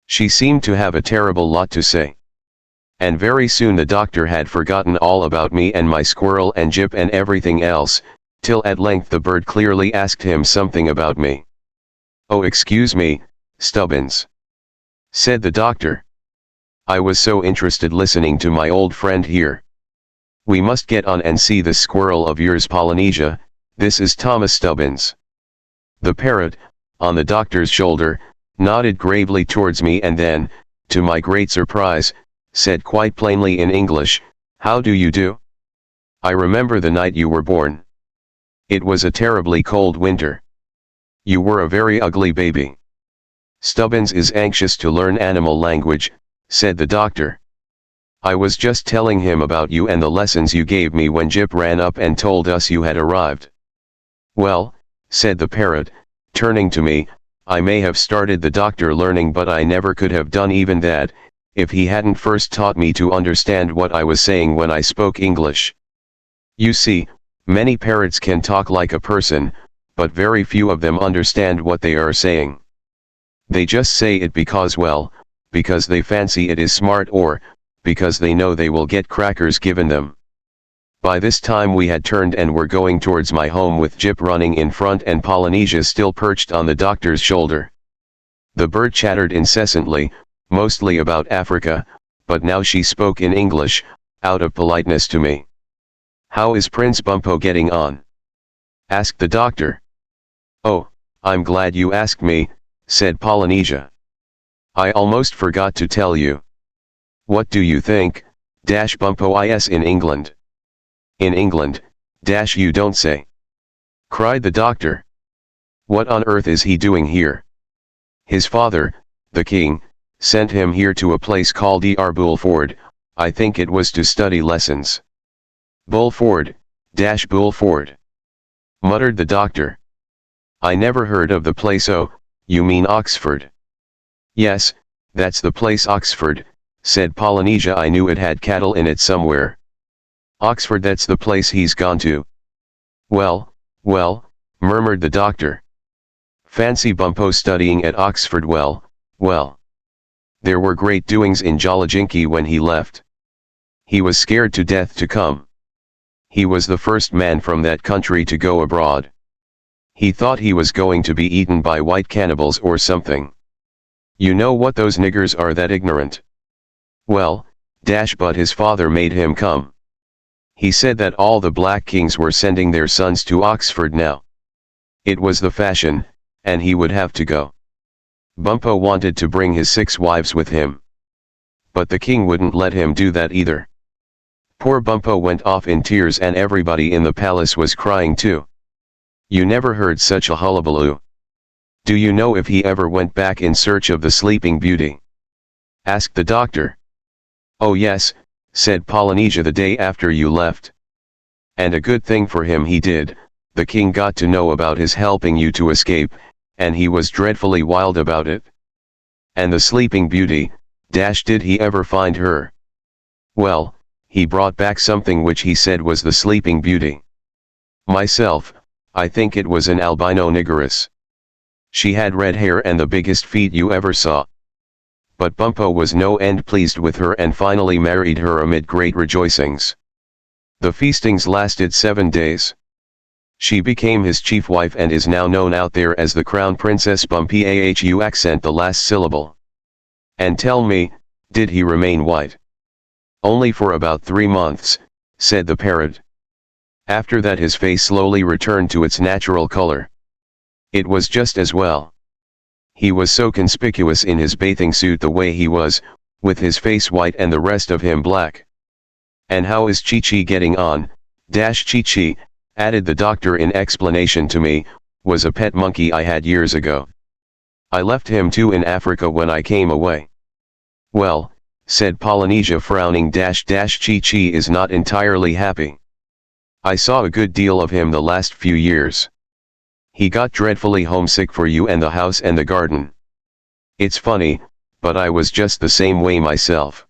She seemed to have a terrible lot to say. And very soon the doctor had forgotten all about me and my squirrel and Jip and everything else, till at length the bird clearly asked him something about me. Oh, excuse me, Stubbins, said the doctor. I was so interested listening to my old friend here. We must get on and see this squirrel of yours, Polynesia. This is Thomas Stubbins. The parrot, on the doctor's shoulder, nodded gravely towards me and then, to my great surprise, said quite plainly in English, "How do you do? I remember the night you were born. It was a terribly cold winter. You were a very ugly baby." Stubbins is anxious to learn animal language, said the doctor. I was just telling him about you and the lessons you gave me when Jip ran up and told us you had arrived. Well, said the parrot, turning to me, I may have started the doctor learning, but I never could have done even that, if he hadn't first taught me to understand what I was saying when I spoke English. You see, many parrots can talk like a person, but very few of them understand what they are saying. They just say it because they fancy it is smart, or because they know they will get crackers given them. By this time we had turned and were going towards my home with Jip running in front and Polynesia still perched on the doctor's shoulder. The bird chattered incessantly, mostly about Africa, but now she spoke in English, out of politeness to me. How is Prince Bumpo getting on? Asked the doctor. Oh, I'm glad you asked me, said Polynesia. I almost forgot to tell you. What do you think, Bumpo is in England? In England, you don't say, cried the doctor. What on earth is he doing here? His father, the king, sent him here to a place called Bulford. I think it was to study lessons. Bulford, Bulford, muttered the doctor. I never heard of the place. Oh, you mean Oxford? Yes, that's the place, Oxford, said Polynesia. I knew it had cattle in it somewhere. Oxford, that's the place he's gone to. Well, murmured the doctor. Fancy Bumpo studying at Oxford. Well. There were great doings in Jolliginki when he left. He was scared to death to come. He was the first man from that country to go abroad. He thought he was going to be eaten by white cannibals or something. You know what those niggers are, that ignorant. Well, but his father made him come. He said that all the black kings were sending their sons to Oxford now. It was the fashion, and he would have to go. Bumpo wanted to bring his 6 wives with him. But the king wouldn't let him do that either. Poor Bumpo went off in tears, and everybody in the palace was crying too. You never heard such a hullabaloo. Do you know if he ever went back in search of the Sleeping Beauty? Asked the doctor. Oh yes, said Polynesia, the day after you left. And a good thing for him he did. The king got to know about his helping you to escape, and he was dreadfully wild about it. And the Sleeping Beauty, did he ever find her? Well, he brought back something which he said was the Sleeping Beauty. Myself, I think it was an albino niggeress. She had red hair and the biggest feet you ever saw. But Bumpo was no end pleased with her and finally married her amid great rejoicings. The feastings lasted 7 days. She became his chief wife and is now known out there as the Crown Princess Bumpau. Accent the last syllable. And tell me, did he remain white? Only for about 3 months, said the parrot. After that his face slowly returned to its natural color. It was just as well. He was so conspicuous in his bathing suit the way he was, with his face white and the rest of him black. And how is Chi-Chi getting on? Chi-Chi, added the doctor in explanation to me, was a pet monkey I had years ago. I left him too in Africa when I came away. Well, said Polynesia frowning. Chi-Chi is not entirely happy. I saw a good deal of him the last few years. He got dreadfully homesick for you and the house and the garden. It's funny, but I was just the same way myself.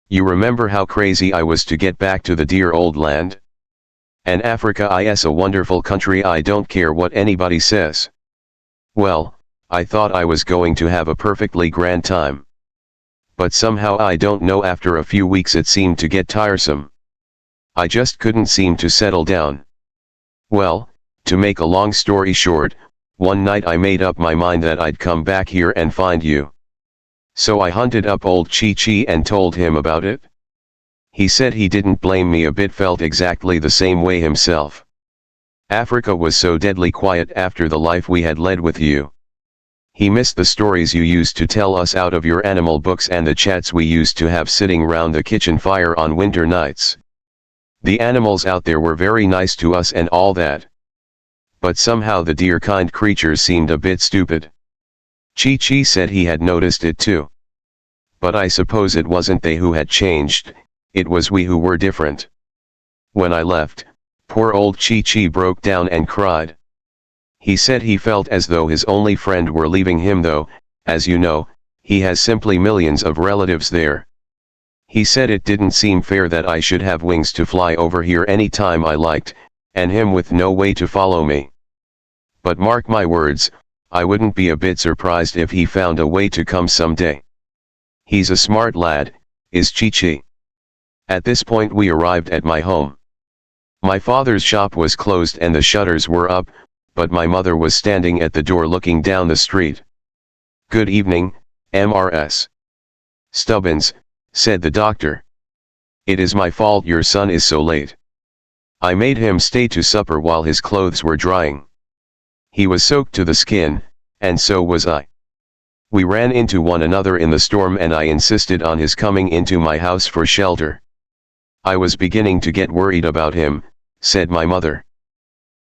You remember how crazy I was to get back to the dear old land? And Africa is a wonderful country, I don't care what anybody says. Well, I thought I was going to have a perfectly grand time. But somehow I don't know, after a few weeks it seemed to get tiresome. I just couldn't seem to settle down. Well, to make a long story short, one night I made up my mind that I'd come back here and find you. So I hunted up old Chi-Chi and told him about it. He said he didn't blame me a bit, felt exactly the same way himself. Africa was so deadly quiet after the life we had led with you. He missed the stories you used to tell us out of your animal books and the chats we used to have sitting round the kitchen fire on winter nights. The animals out there were very nice to us and all that. But somehow the dear kind creatures seemed a bit stupid. Chi-Chi said he had noticed it too. But I suppose it wasn't they who had changed, it was we who were different. When I left, poor old Chi-Chi broke down and cried. He said he felt as though his only friend were leaving him, though, as you know, he has simply millions of relatives there. He said it didn't seem fair that I should have wings to fly over here any time I liked, and him with no way to follow me. But mark my words, I wouldn't be a bit surprised if he found a way to come someday. He's a smart lad, is Chi-Chi. At this point we arrived at my home. My father's shop was closed and the shutters were up, but my mother was standing at the door looking down the street. Good evening, Mrs. Stubbins, said the doctor. It is my fault your son is so late. I made him stay to supper while his clothes were drying. He was soaked to the skin, and so was I. We ran into one another in the storm and I insisted on his coming into my house for shelter. I was beginning to get worried about him, said my mother.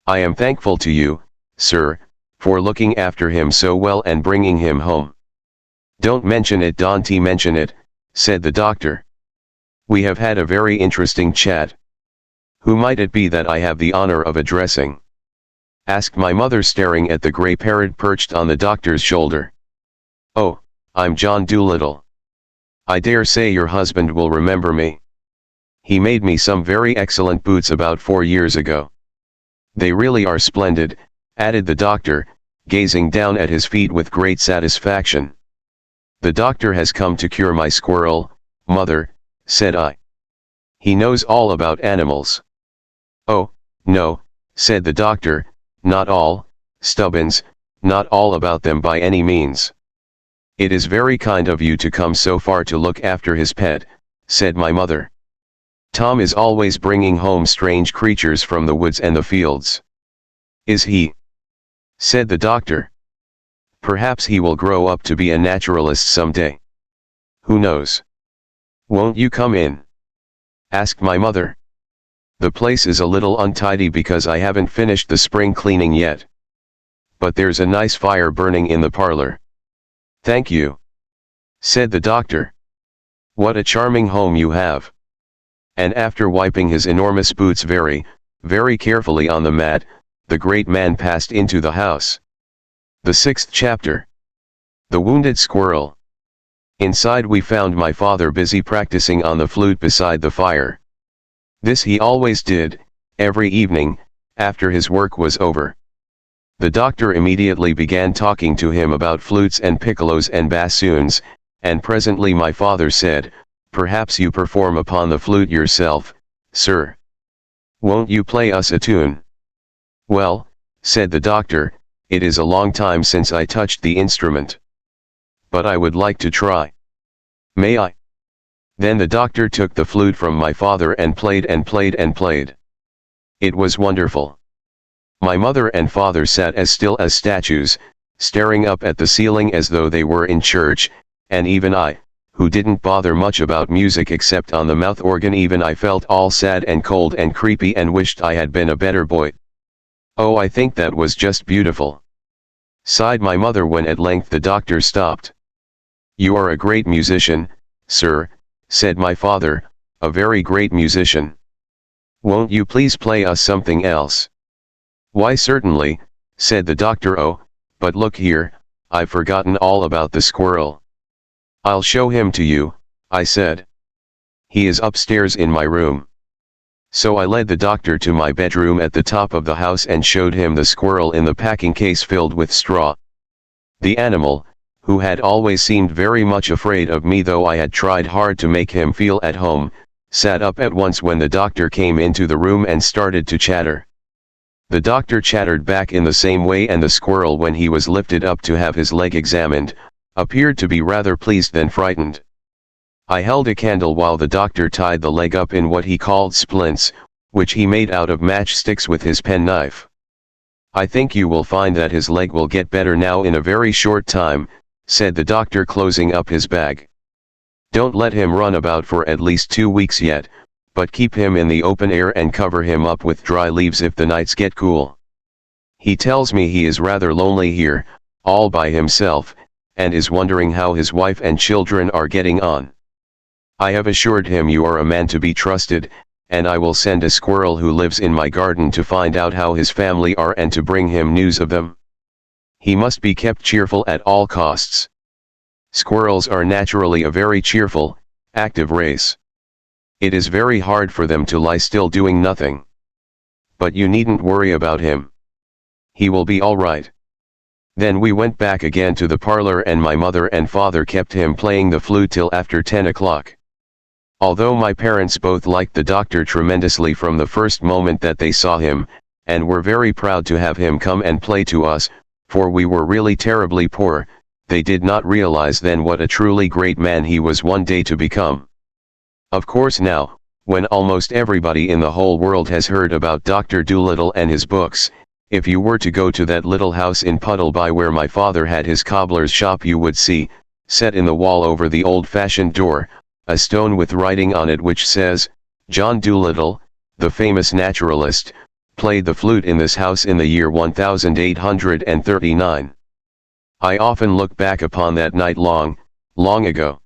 I am thankful to you, sir, for looking after him so well and bringing him home. Don't mention it, don't mention it, said the doctor. We have had a very interesting chat. Who might it be that I have the honor of addressing? Asked my mother, staring at the grey parrot perched on the doctor's shoulder. Oh, I'm John Dolittle. I dare say your husband will remember me. He made me some very excellent boots about 4 years ago. They really are splendid, added the doctor, gazing down at his feet with great satisfaction. The doctor has come to cure my squirrel, mother, said I. He knows all about animals. Oh, no, said the doctor, not all, Stubbins, not all about them by any means. It is very kind of you to come so far to look after his pet, said my mother. Tom is always bringing home strange creatures from the woods and the fields. Is he? Said the doctor. Perhaps he will grow up to be a naturalist someday. Who knows? Won't you come in? Asked my mother. The place is a little untidy because I haven't finished the spring cleaning yet. But there's a nice fire burning in the parlor. Thank you, said the doctor. What a charming home you have. And after wiping his enormous boots very, very carefully on the mat, the great man passed into the house. The 6th chapter. The Wounded Squirrel. Inside we found my father busy practicing on the flute beside the fire. This he always did, every evening, after his work was over. The doctor immediately began talking to him about flutes and piccolos and bassoons, and presently my father said, "Perhaps you perform upon the flute yourself, sir. Won't you play us a tune?" "Well," said the doctor, "it is a long time since I touched the instrument. But I would like to try. May I?" Then the doctor took the flute from my father and played and played and played. It was wonderful. My mother and father sat as still as statues, staring up at the ceiling as though they were in church, and even I, who didn't bother much about music except on the mouth organ, even I felt all sad and cold and creepy and wished I had been a better boy. "Oh, I think that was just beautiful," sighed my mother when at length the doctor stopped. "You are a great musician, sir," said my father, "a very great musician. Won't you please play us something else?" "Why, certainly," said the doctor. "Oh, but look here, I've forgotten all about the squirrel." "I'll show him to you," I said. "He is upstairs in my room." So I led the doctor to my bedroom at the top of the house and showed him the squirrel in the packing case filled with straw. The animal, who had always seemed very much afraid of me though I had tried hard to make him feel at home, sat up at once when the doctor came into the room and started to chatter. The doctor chattered back in the same way, and the squirrel, when he was lifted up to have his leg examined, appeared to be rather pleased than frightened. I held a candle while the doctor tied the leg up in what he called splints, which he made out of matchsticks with his penknife. "I think you will find that his leg will get better now in a very short time," said the doctor, closing up his bag. "Don't let him run about for at least 2 weeks yet, but keep him in the open air and cover him up with dry leaves if the nights get cool. He tells me he is rather lonely here, all by himself, and is wondering how his wife and children are getting on. I have assured him you are a man to be trusted, and I will send a squirrel who lives in my garden to find out how his family are and to bring him news of them. He must be kept cheerful at all costs. Squirrels are naturally a very cheerful, active race. It is very hard for them to lie still doing nothing. But you needn't worry about him. He will be all right." Then we went back again to the parlor, and my mother and father kept him playing the flute till after 10 o'clock. Although my parents both liked the doctor tremendously from the first moment that they saw him, and were very proud to have him come and play to us, for we were really terribly poor, they did not realize then what a truly great man he was one day to become. Of course now, when almost everybody in the whole world has heard about Dr. Dolittle and his books, if you were to go to that little house in Puddleby where my father had his cobbler's shop, you would see, set in the wall over the old-fashioned door, a stone with writing on it which says, "John Dolittle, the famous naturalist, played the flute in this house in the year 1839. I often look back upon that night long, long ago.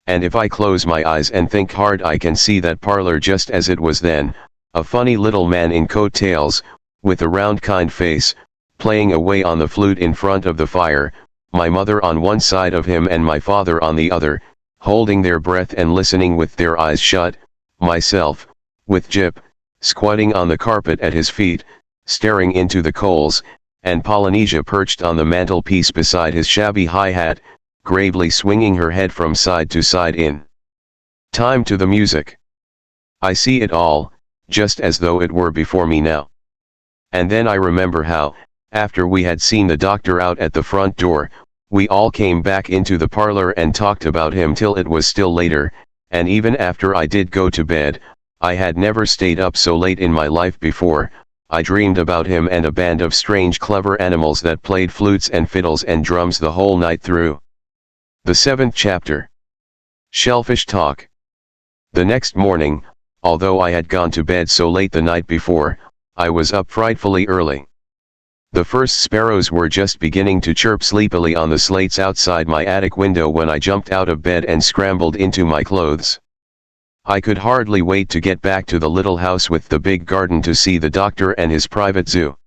And if I close my eyes and think hard, I can see that parlor just as it was then, a funny little man in coat-tails, with a round kind face, playing away on the flute in front of the fire, my mother on one side of him and my father on the other, holding their breath and listening with their eyes shut, myself, with Jip, squatting on the carpet at his feet, staring into the coals, and Polynesia perched on the mantelpiece beside his shabby high hat, gravely swinging her head from side to side in time to the music. I see it all, just as though it were before me now. And then I remember how, after we had seen the doctor out at the front door, we all came back into the parlor and talked about him till it was still later, and even after I did go to bed, I had never stayed up so late in my life before. I dreamed about him and a band of strange clever animals that played flutes and fiddles and drums the whole night through. The 7th chapter. Shellfish Talk. The next morning, although I had gone to bed so late the night before, I was up frightfully early. The first sparrows were just beginning to chirp sleepily on the slates outside my attic window when I jumped out of bed and scrambled into my clothes. I could hardly wait to get back to the little house with the big garden to see the doctor and his private zoo.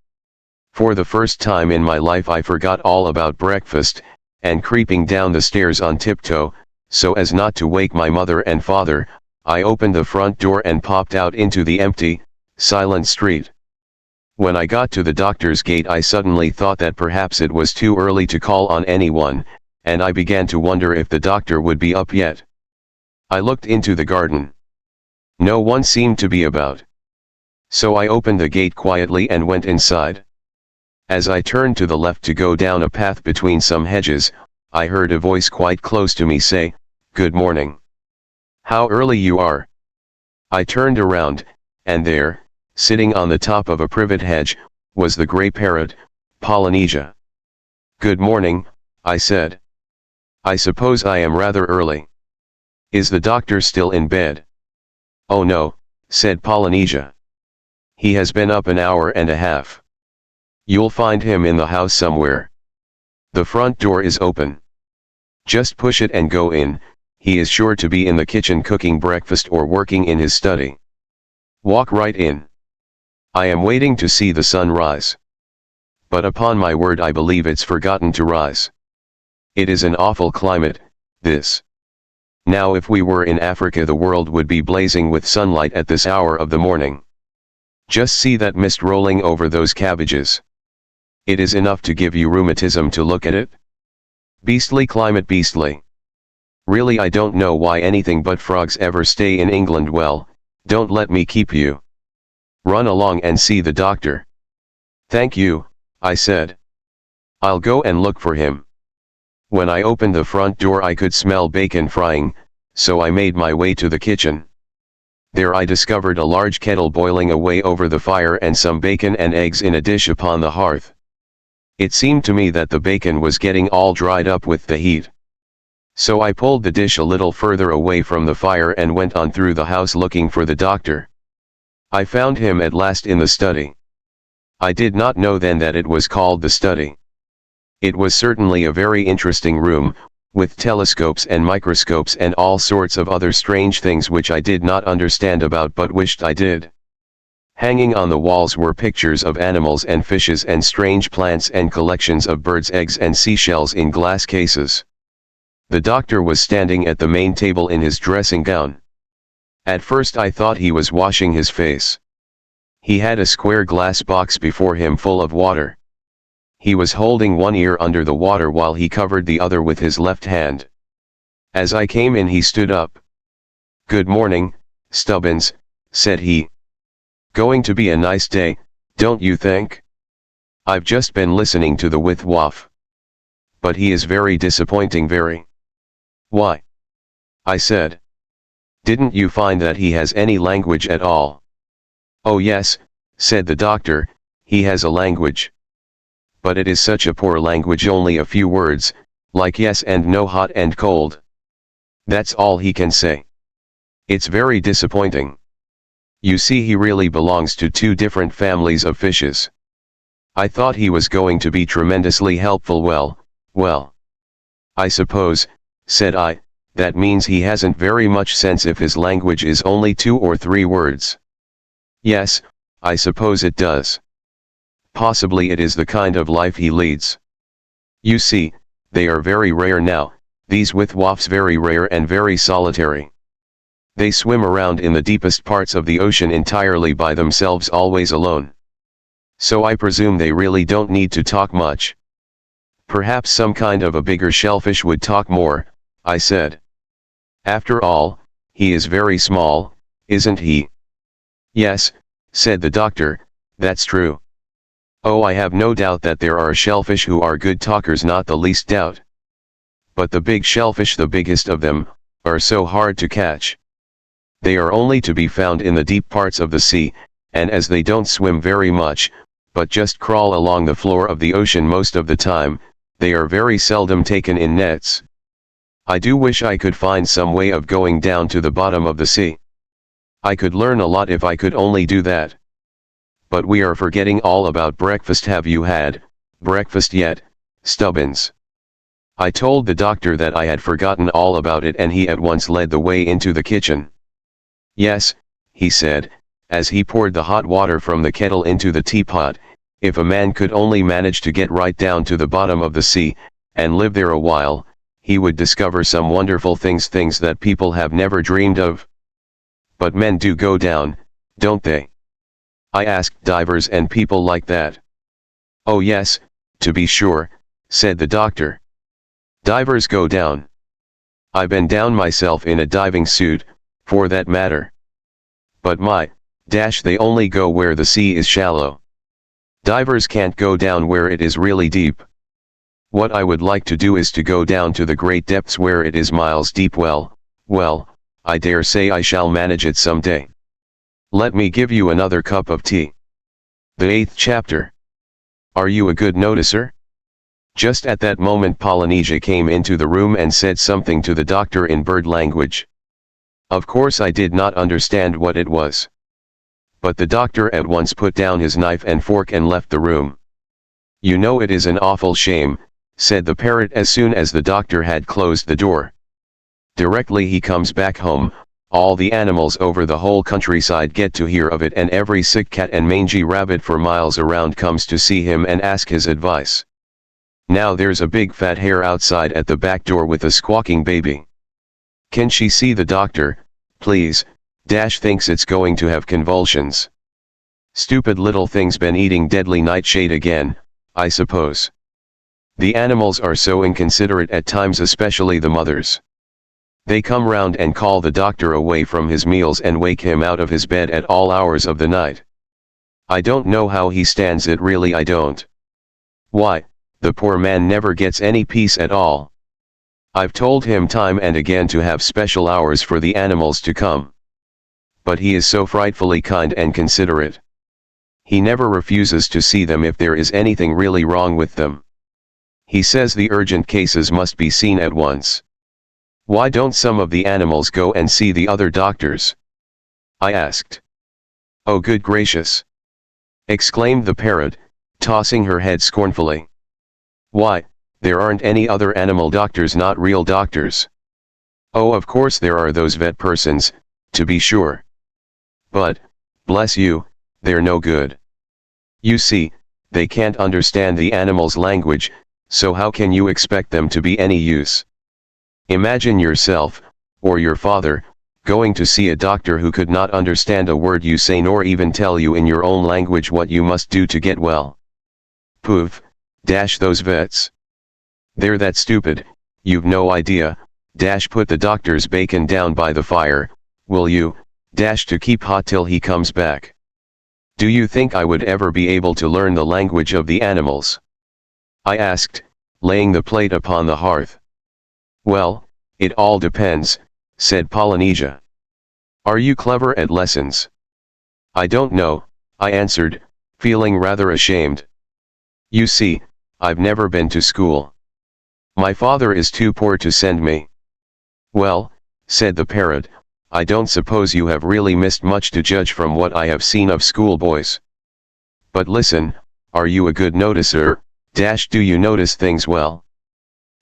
For the first time in my life I forgot all about breakfast, and creeping down the stairs on tiptoe, so as not to wake my mother and father, I opened the front door and popped out into the empty, silent street. When I got to the doctor's gate I suddenly thought that perhaps it was too early to call on anyone, and I began to wonder if the doctor would be up yet. I looked into the garden. No one seemed to be about. So I opened the gate quietly and went inside. As I turned to the left to go down a path between some hedges, I heard a voice quite close to me say, "Good morning. How early you are." I turned around, and there, sitting on the top of a privet hedge, was the grey parrot, Polynesia. "Good morning," I said. "I suppose I am rather early. Is the doctor still in bed?" "Oh no," said Polynesia. "He has been up an hour and a half. You'll find him in the house somewhere. The front door is open. Just push it and go in. He is sure to be in the kitchen cooking breakfast or working in his study. Walk right in. I am waiting to see the sun rise. But upon my word I believe it's forgotten to rise. It is an awful climate, this. Now if we were in Africa the world would be blazing with sunlight at this hour of the morning. Just see that mist rolling over those cabbages. It is enough to give you rheumatism to look at it. Beastly climate, beastly. Really I don't know why anything but frogs ever stay in England. Well, don't let me keep you. Run along and see the doctor." "Thank you," I said. "I'll go and look for him." When I opened the front door I could smell bacon frying, so I made my way to the kitchen. There I discovered a large kettle boiling away over the fire and some bacon and eggs in a dish upon the hearth. It seemed to me that the bacon was getting all dried up with the heat. So I pulled the dish a little further away from the fire and went on through the house looking for the doctor. I found him at last in the study. I did not know then that it was called the study. It was certainly a very interesting room, with telescopes and microscopes and all sorts of other strange things which I did not understand about but wished I did. Hanging on the walls were pictures of animals and fishes and strange plants and collections of birds' eggs and seashells in glass cases. The doctor was standing at the main table in his dressing gown. At first I thought he was washing his face. He had a square glass box before him full of water. He was holding one ear under the water while he covered the other with his left hand. As I came in he stood up. "Good morning, Stubbins," said he. "Going to be a nice day, don't you think? I've just been listening to the With-Waff. But he is very disappointing, very." "Why?" I said. "Didn't you find that he has any language at all?" "Oh yes," said the doctor, "he has a language. But it is such a poor language, only a few words, like yes and no, hot and cold. That's all he can say. It's very disappointing." You see, he really belongs to two different families of fishes. I thought he was going to be tremendously helpful. Well. I suppose, said I, that means he hasn't very much sense if his language is only 2 or 3 words. Yes, I suppose it does. Possibly it is the kind of life he leads. You see, they are very rare now, these Withwafts, very rare and very solitary. They swim around in the deepest parts of the ocean entirely by themselves, always alone. So I presume they really don't need to talk much. Perhaps some kind of a bigger shellfish would talk more, I said. After all, he is very small, isn't he? Yes, said the doctor, that's true. Oh, I have no doubt that there are shellfish who are good talkers, not the least doubt. But the big shellfish, the biggest of them, are so hard to catch. They are only to be found in the deep parts of the sea, and as they don't swim very much, but just crawl along the floor of the ocean most of the time, they are very seldom taken in nets. I do wish I could find some way of going down to the bottom of the sea. I could learn a lot if I could only do that. But we are forgetting all about breakfast. Have you had breakfast yet, Stubbins? I told the doctor that I had forgotten all about it, and he at once led the way into the kitchen. Yes, he said, as he poured the hot water from the kettle into the teapot, if a man could only manage to get right down to the bottom of the sea, and live there a while, he would discover some wonderful things that people have never dreamed of. But men do go down, don't they? I asked. Divers and people like that. Oh yes, to be sure, said the doctor. Divers go down. I've been down myself in a diving suit, for that matter. But they only go where the sea is shallow. Divers can't go down where it is really deep. What I would like to do is to go down to the great depths where it is miles deep. Well, I dare say I shall manage it some day. Let me give you another cup of tea. The 8th chapter. Are you a good noticer? Just at that moment Polynesia came into the room and said something to the doctor in bird language. Of course I did not understand what it was. But the doctor at once put down his knife and fork and left the room. You know, it is an awful shame, said the parrot as soon as the doctor had closed the door. Directly he comes back home, all the animals over the whole countryside get to hear of it, and every sick cat and mangy rabbit for miles around comes to see him and ask his advice. Now there's a big fat hare outside at the back door with a squawking baby. Can she see the doctor, please? Thinks it's going to have convulsions. Stupid little thing's been eating deadly nightshade again, I suppose. The animals are so inconsiderate at times, especially the mothers. They come round and call the doctor away from his meals and wake him out of his bed at all hours of the night. I don't know how he stands it, really I don't. Why, the poor man never gets any peace at all. I've told him time and again to have special hours for the animals to come. But he is so frightfully kind and considerate. He never refuses to see them if there is anything really wrong with them. He says the urgent cases must be seen at once. Why don't some of the animals go and see the other doctors? I asked. Oh, good gracious! Exclaimed the parrot, tossing her head scornfully. Why, there aren't any other animal doctors, not real doctors. Oh, of course there are those vet persons, to be sure. But, bless you, they're no good. You see, they can't understand the animal's language, so how can you expect them to be any use? Imagine yourself, or your father, going to see a doctor who could not understand a word you say, nor even tell you in your own language what you must do to get well. Poof, those vets. They're that stupid, you've no idea. Put the doctor's bacon down by the fire, will you, to keep hot till he comes back. Do you think I would ever be able to learn the language of the animals? I asked, laying the plate upon the hearth. Well, it all depends, said Polynesia. Are you clever at lessons? I don't know, I answered, feeling rather ashamed. You see, I've never been to school. My father is too poor to send me. Well, said the parrot, I don't suppose you have really missed much to judge from what I have seen of schoolboys. But listen, are you a good noticer? Do you notice things well?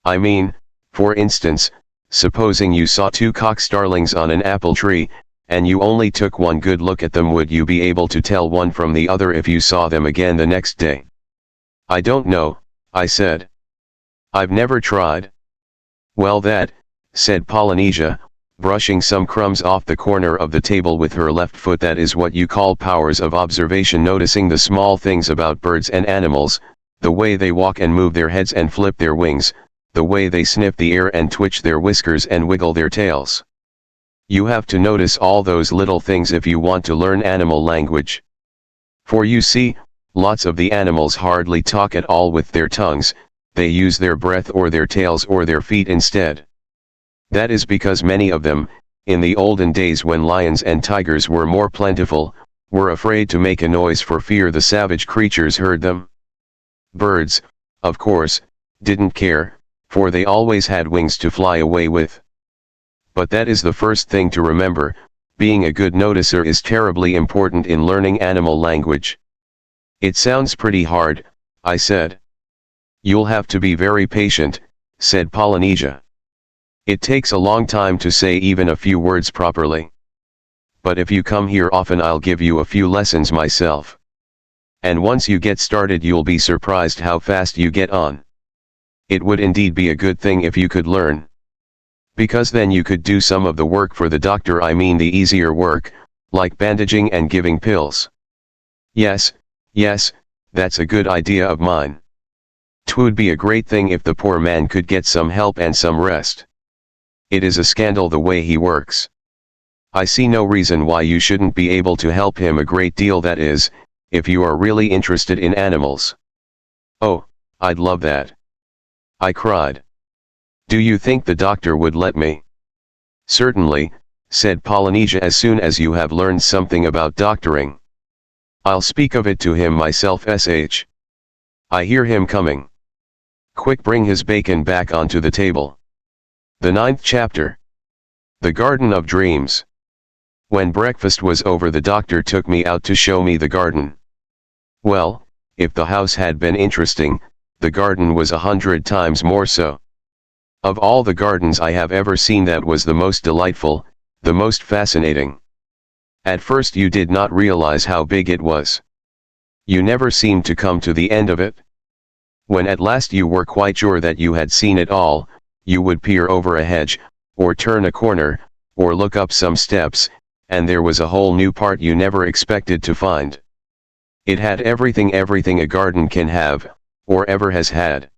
I mean, for instance, supposing you saw two cock starlings on an apple tree, and you only took one good look at them, would you be able to tell one from the other if you saw them again the next day? I don't know, I said. I've never tried. Well, said Polynesia, brushing some crumbs off the corner of the table with her left foot, that is what you call powers of observation, noticing the small things about birds and animals, the way they walk and move their heads and flip their wings, the way they sniff the air and twitch their whiskers and wiggle their tails. You have to notice all those little things if you want to learn animal language. For you see, lots of the animals hardly talk at all with their tongues, they use their breath or their tails or their feet instead. That is because many of them, in the olden days when lions and tigers were more plentiful, were afraid to make a noise for fear the savage creatures heard them. Birds, of course, didn't care, for they always had wings to fly away with. But that is the first thing to remember, being a good noticer is terribly important in learning animal language. It sounds pretty hard, I said. You'll have to be very patient, said Polynesia. It takes a long time to say even a few words properly. But if you come here often, I'll give you a few lessons myself. And once you get started, you'll be surprised how fast you get on. It would indeed be a good thing if you could learn. Because then you could do some of the work for the doctor, I mean the easier work, like bandaging and giving pills. Yes, that's a good idea of mine. 'Twould be a great thing if the poor man could get some help and some rest. It is a scandal the way he works. I see no reason why you shouldn't be able to help him a great deal, that is, if you are really interested in animals. Oh, I'd love that. I cried. Do you think the doctor would let me? Certainly, said Polynesia, as soon as you have learned something about doctoring. I'll speak of it to him myself. I hear him coming. Quick, bring his bacon back onto the table. The 9th chapter. The Garden of Dreams. When breakfast was over, the doctor took me out to show me the garden. Well, if the house had been interesting, the garden was 100 times more so. Of all the gardens I have ever seen, that was the most delightful, the most fascinating. At first you did not realize how big it was. You never seemed to come to the end of it. When at last you were quite sure that you had seen it all, you would peer over a hedge, or turn a corner, or look up some steps, and there was a whole new part you never expected to find. It had everything a garden can have, or ever has had.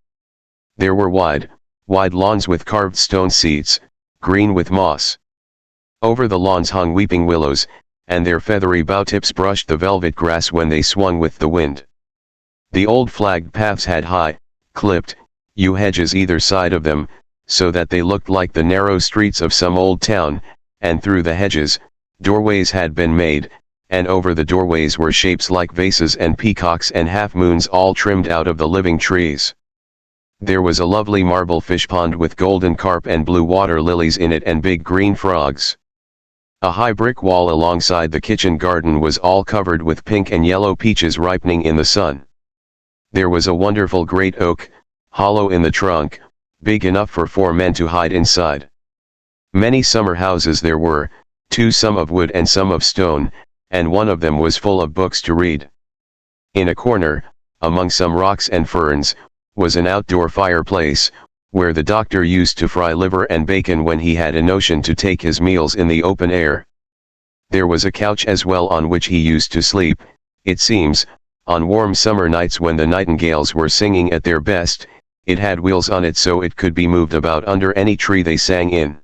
There were wide lawns with carved stone seats, green with moss. Over the lawns hung weeping willows, and their feathery bough tips brushed the velvet grass when they swung with the wind. The old flagged paths had high, clipped, yew hedges either side of them, so that they looked like the narrow streets of some old town, and through the hedges, doorways had been made, and over the doorways were shapes like vases and peacocks and half-moons, all trimmed out of the living trees. There was a lovely marble fish pond with golden carp and blue water lilies in it and big green frogs. A high brick wall alongside the kitchen garden was all covered with pink and yellow peaches ripening in the sun. There was a wonderful great oak, hollow in the trunk, big enough for 4 men to hide inside. Many summer houses there were, 2, some of wood and some of stone, and one of them was full of books to read. In a corner, among some rocks and ferns, was an outdoor fireplace, where the doctor used to fry liver and bacon when he had a notion to take his meals in the open air. There was a couch as well on which he used to sleep, it seems, on warm summer nights when the nightingales were singing at their best. It had wheels on it so it could be moved about under any tree they sang in.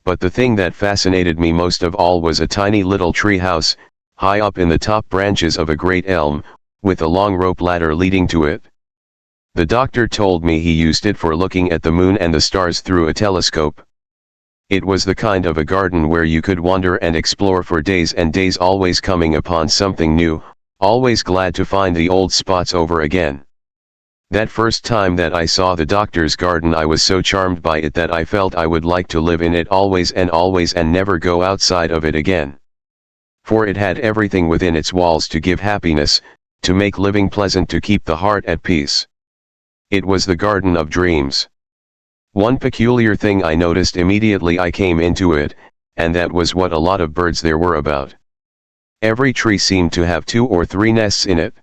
But the thing that fascinated me most of all was a tiny little tree house, high up in the top branches of a great elm, with a long rope ladder leading to it. The doctor told me he used it for looking at the moon and the stars through a telescope. It was the kind of a garden where you could wander and explore for days and days, always coming upon something new, always glad to find the old spots over again. That first time that I saw the doctor's garden, I was so charmed by it that I felt I would like to live in it always and never go outside of it again. For it had everything within its walls to give happiness, to make living pleasant, to keep the heart at peace. It was the garden of dreams. One peculiar thing I noticed immediately I came into it, and that was what a lot of birds there were about. Every tree seemed to have 2 or 3 nests in it.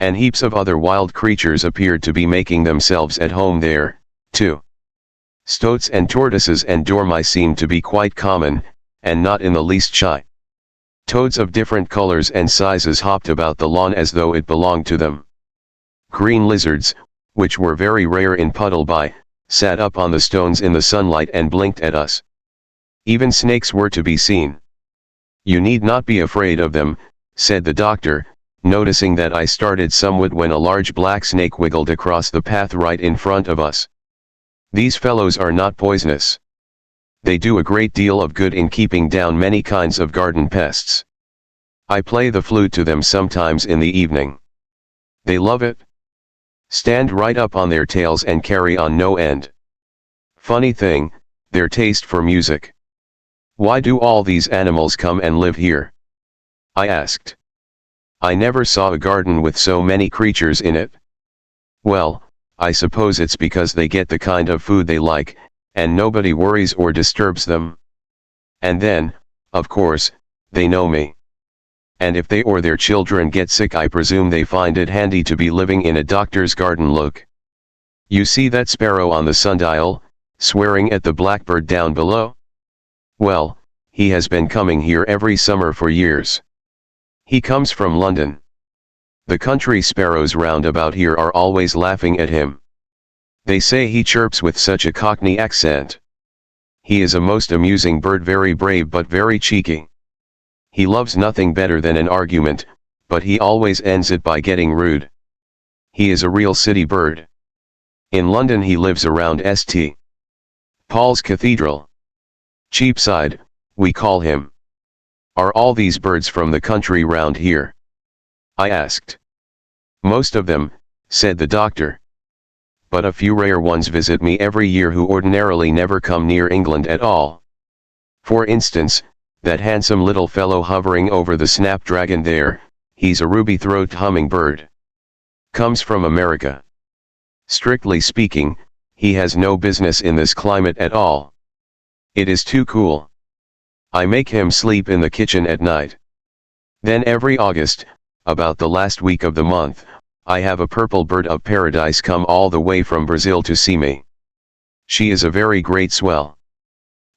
And heaps of other wild creatures appeared to be making themselves at home there, too. Stoats and tortoises and dormice seemed to be quite common, and not in the least shy. Toads of different colors and sizes hopped about the lawn as though it belonged to them. Green lizards, which were very rare in Puddleby, sat up on the stones in the sunlight and blinked at us. Even snakes were to be seen. "You need not be afraid of them," said the doctor, noticing that I started somewhat when a large black snake wiggled across the path right in front of us. "These fellows are not poisonous. They do a great deal of good in keeping down many kinds of garden pests. I play the flute to them sometimes in the evening. They love it. Stand right up on their tails and carry on no end. Funny thing, their taste for music. Why do all these animals come and live here?" I asked. "I never saw a garden with so many creatures in it." "Well, I suppose it's because they get the kind of food they like, and nobody worries or disturbs them. And then, of course, they know me. And if they or their children get sick, I presume they find it handy to be living in a doctor's garden. Look. You see that sparrow on the sundial, swearing at the blackbird down below? Well, he has been coming here every summer for years. He comes from London. The country sparrows round about here are always laughing at him. They say he chirps with such a Cockney accent. He is a most amusing bird, very brave but very cheeky. He loves nothing better than an argument, but he always ends it by getting rude. He is a real city bird. In London he lives around St. Paul's Cathedral. Cheapside, we call him. Are all these birds from the country round here?" I asked. "Most of them," said the doctor. "But a few rare ones visit me every year who ordinarily never come near England at all. For instance, that handsome little fellow hovering over the snapdragon there, he's a ruby-throated hummingbird. Comes from America. Strictly speaking, he has no business in this climate at all. It is too cool. I make him sleep in the kitchen at night. Then every August, about the last week of the month, I have a purple bird of paradise come all the way from Brazil to see me. She is a very great swell.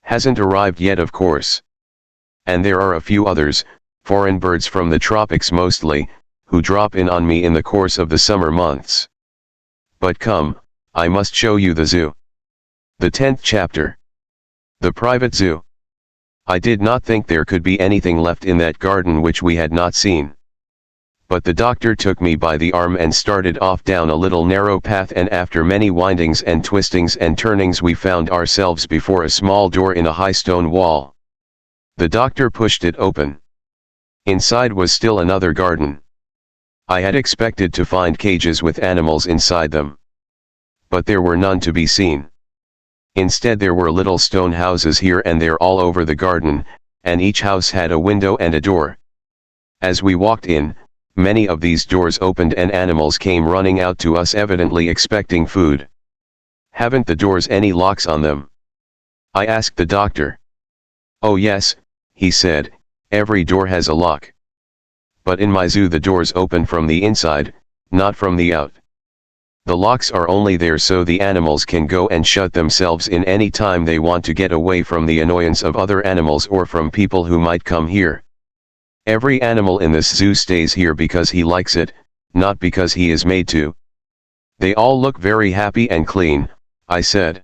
Hasn't arrived yet, of course. And there are a few others, foreign birds from the tropics mostly, who drop in on me in the course of the summer months. But come, I must show you the zoo." The 10th chapter. The private zoo. I did not think there could be anything left in that garden which we had not seen. But the doctor took me by the arm and started off down a little narrow path, and after many windings and twistings and turnings we found ourselves before a small door in a high stone wall. The doctor pushed it open. Inside was still another garden. I had expected to find cages with animals inside them. But there were none to be seen. Instead there were little stone houses here and there all over the garden, and each house had a window and a door. As we walked in, many of these doors opened and animals came running out to us, evidently expecting food. "Haven't the doors any locks on them?" I asked the doctor. "Oh yes," he said, "every door has a lock. But in my zoo the doors open from the inside, not from the out. The locks are only there so the animals can go and shut themselves in any time they want to get away from the annoyance of other animals or from people who might come here. Every animal in this zoo stays here because he likes it, not because he is made to. They all look very happy and clean," I said.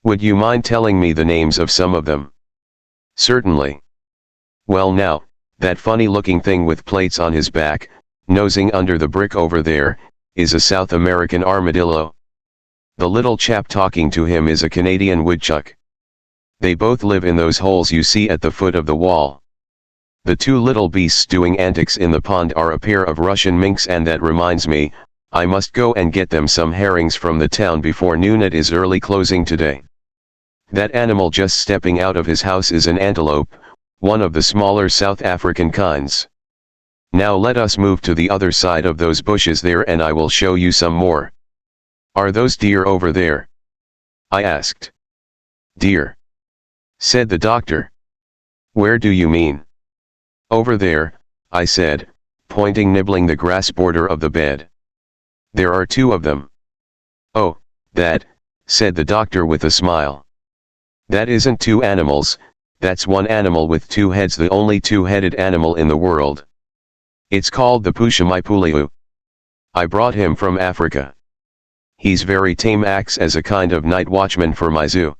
"Would you mind telling me the names of some of them?" "Certainly. Well now, that funny-looking thing with plates on his back, nosing under the brick over there, is a South American armadillo. The little chap talking to him is a Canadian woodchuck. They both live in those holes you see at the foot of the wall. The two little beasts doing antics in the pond are a pair of Russian minks, and that reminds me, I must go and get them some herrings from the town before noon. It is early closing today. That animal just stepping out of his house is an antelope, one of the smaller South African kinds. Now let us move to the other side of those bushes there and I will show you some more. Are those deer over there? I asked. Deer? Said the doctor. Where do you mean? Over there, I said, pointing nibbling the grass border of the bed. There are 2 of them. Oh, that, said the doctor with a smile. That isn't 2 animals, that's one animal with 2 heads, the only 2-headed animal in the world. It's called the Pushimaipuliu. I brought him from Africa. He's very tame, acts as a kind of night watchman for my zoo.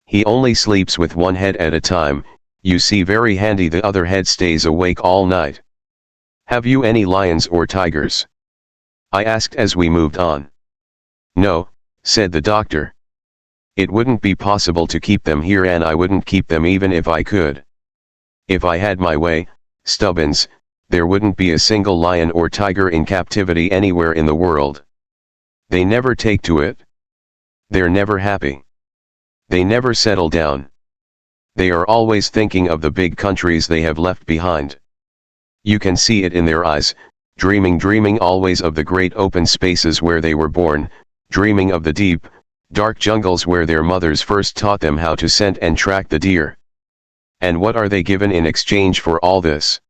He only sleeps with one head at a time, you see, very handy, the other head stays awake all night. Have you any lions or tigers? I asked as we moved on. No, said the doctor. It wouldn't be possible to keep them here, and I wouldn't keep them even if I could. If I had my way, Stubbins, there wouldn't be a single lion or tiger in captivity anywhere in the world. They never take to it. They're never happy. They never settle down. They are always thinking of the big countries they have left behind. You can see it in their eyes, dreaming always of the great open spaces where they were born, dreaming of the deep, dark jungles where their mothers first taught them how to scent and track the deer. And what are they given in exchange for all this?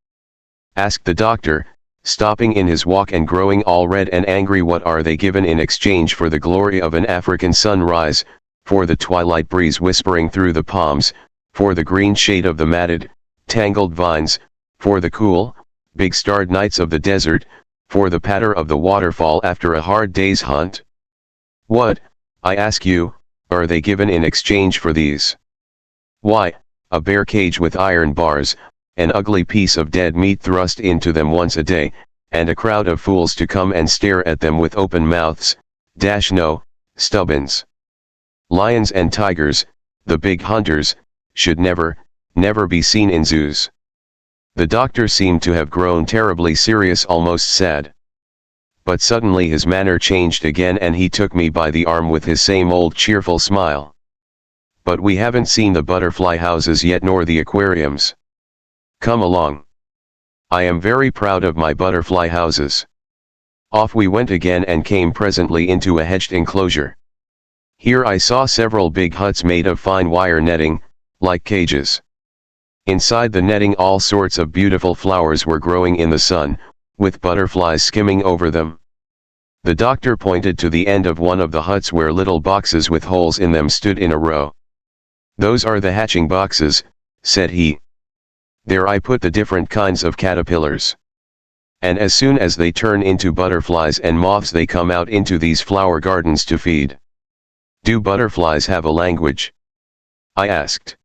Asked the doctor, stopping in his walk and growing all red and angry. What are they given in exchange for the glory of an African sunrise, for the twilight breeze whispering through the palms, for the green shade of the matted, tangled vines, for the cool, big-starred nights of the desert, for the patter of the waterfall after a hard day's hunt? What, I ask you, are they given in exchange for these? Why, a bare cage with iron bars, an ugly piece of dead meat thrust into them once a day, and a crowd of fools to come and stare at them with open mouths. No, Stubbins. Lions and tigers, the big hunters, should never be seen in zoos. The doctor seemed to have grown terribly serious, almost sad. But suddenly his manner changed again and he took me by the arm with his same old cheerful smile. But we haven't seen the butterfly houses yet, nor the aquariums. Come along. I am very proud of my butterfly houses. Off we went again and came presently into a hedged enclosure. Here I saw several big huts made of fine wire netting, like cages. Inside the netting all sorts of beautiful flowers were growing in the sun, with butterflies skimming over them. The doctor pointed to the end of one of the huts where little boxes with holes in them stood in a row. Those are the hatching boxes, said he. There I put the different kinds of caterpillars. And as soon as they turn into butterflies and moths they come out into these flower gardens to feed. Do butterflies have a language? I asked.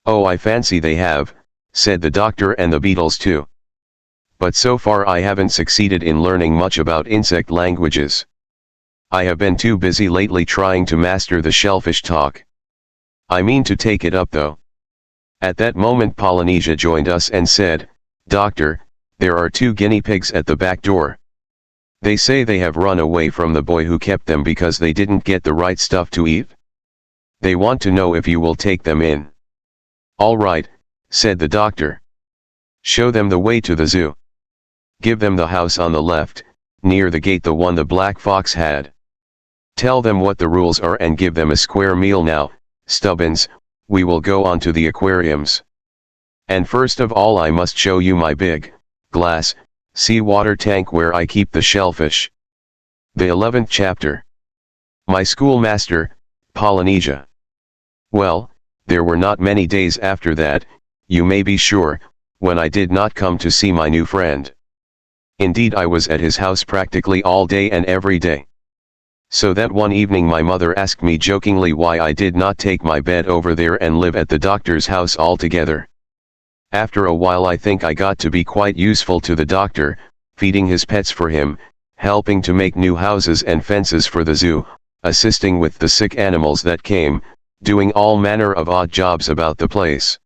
Oh, I fancy they have, said the doctor, and the beetles too. But so far I haven't succeeded in learning much about insect languages. I have been too busy lately trying to master the shellfish talk. I mean to take it up though. At that moment Polynesia joined us and said, Doctor, there are 2 guinea pigs at the back door. They say they have run away from the boy who kept them because they didn't get the right stuff to eat. They want to know if you will take them in. All right, said the doctor. Show them the way to the zoo. Give them the house on the left, near the gate, the one the black fox had. Tell them what the rules are and give them a square meal. Now, Stubbins, we will go on to the aquariums. And first of all I must show you my big, glass, seawater tank where I keep the shellfish. The 11th chapter. My schoolmaster, Polynesia. Well, there were not many days after that, you may be sure, when I did not come to see my new friend. Indeed, I was at his house practically all day and every day. So that one evening my mother asked me jokingly why I did not take my bed over there and live at the doctor's house altogether. After a while I think I got to be quite useful to the doctor, feeding his pets for him, helping to make new houses and fences for the zoo, assisting with the sick animals that came, doing all manner of odd jobs about the place.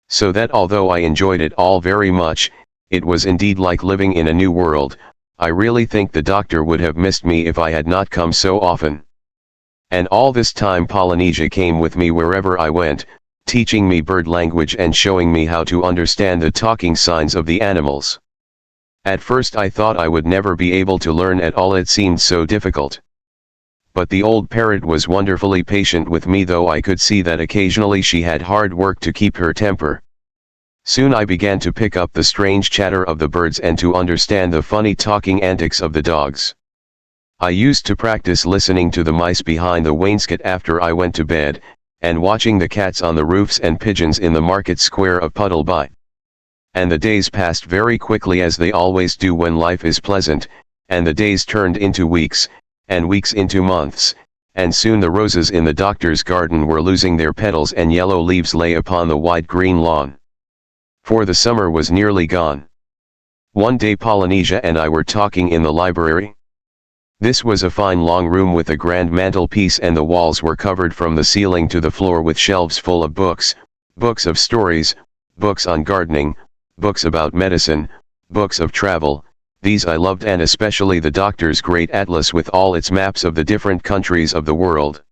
So that although I enjoyed it all very much, it was indeed like living in a new world, I really think the doctor would have missed me if I had not come so often. And all this time Polynesia came with me wherever I went, teaching me bird language and showing me how to understand the talking signs of the animals. At first I thought I would never be able to learn at all, it seemed so difficult. But the old parrot was wonderfully patient with me, though I could see that occasionally she had hard work to keep her temper. Soon I began to pick up the strange chatter of the birds and to understand the funny talking antics of the dogs. I used to practice listening to the mice behind the wainscot after I went to bed, and watching the cats on the roofs and pigeons in the market square of Puddleby. And the days passed very quickly, as they always do when life is pleasant, and the days turned into weeks, and weeks into months, and soon the roses in the doctor's garden were losing their petals and yellow leaves lay upon the wide green lawn. For the summer was nearly gone. One day Polynesia and I were talking in the library. This was a fine long room with a grand mantelpiece, and the walls were covered from the ceiling to the floor with shelves full of books, books of stories, books on gardening, books about medicine, books of travel. These I loved, and especially the doctor's great atlas with all its maps of the different countries of the world.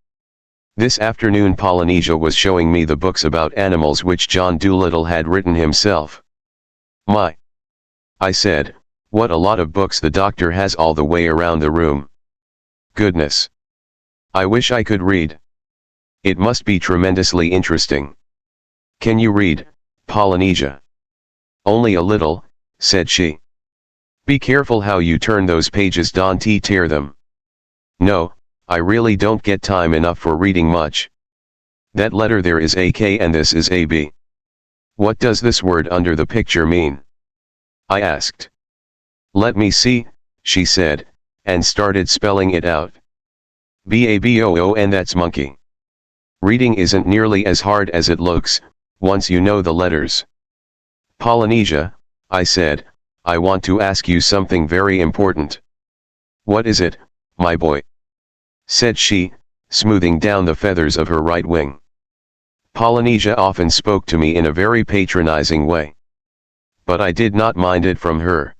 This afternoon Polynesia was showing me the books about animals which John Dolittle had written himself. "My," I said, "what a lot of books the doctor has all the way around the room. Goodness. I wish I could read. It must be tremendously interesting." "Can you read, Polynesia?" "Only a little," said she. "Be careful how you turn those pages, don't tear them." "No, I really don't get time enough for reading much. That letter there is a K and this is a B. What does this word under the picture mean?" I asked. "Let me see," she said, and started spelling it out. "BABOO, that's monkey." Reading isn't nearly as hard as it looks, once you know the letters. "Polynesia," I said, "I want to ask you something very important." "What is it, my boy?" said she, smoothing down the feathers of her right wing. Polynesia often spoke to me in a very patronizing way. But I did not mind it from her.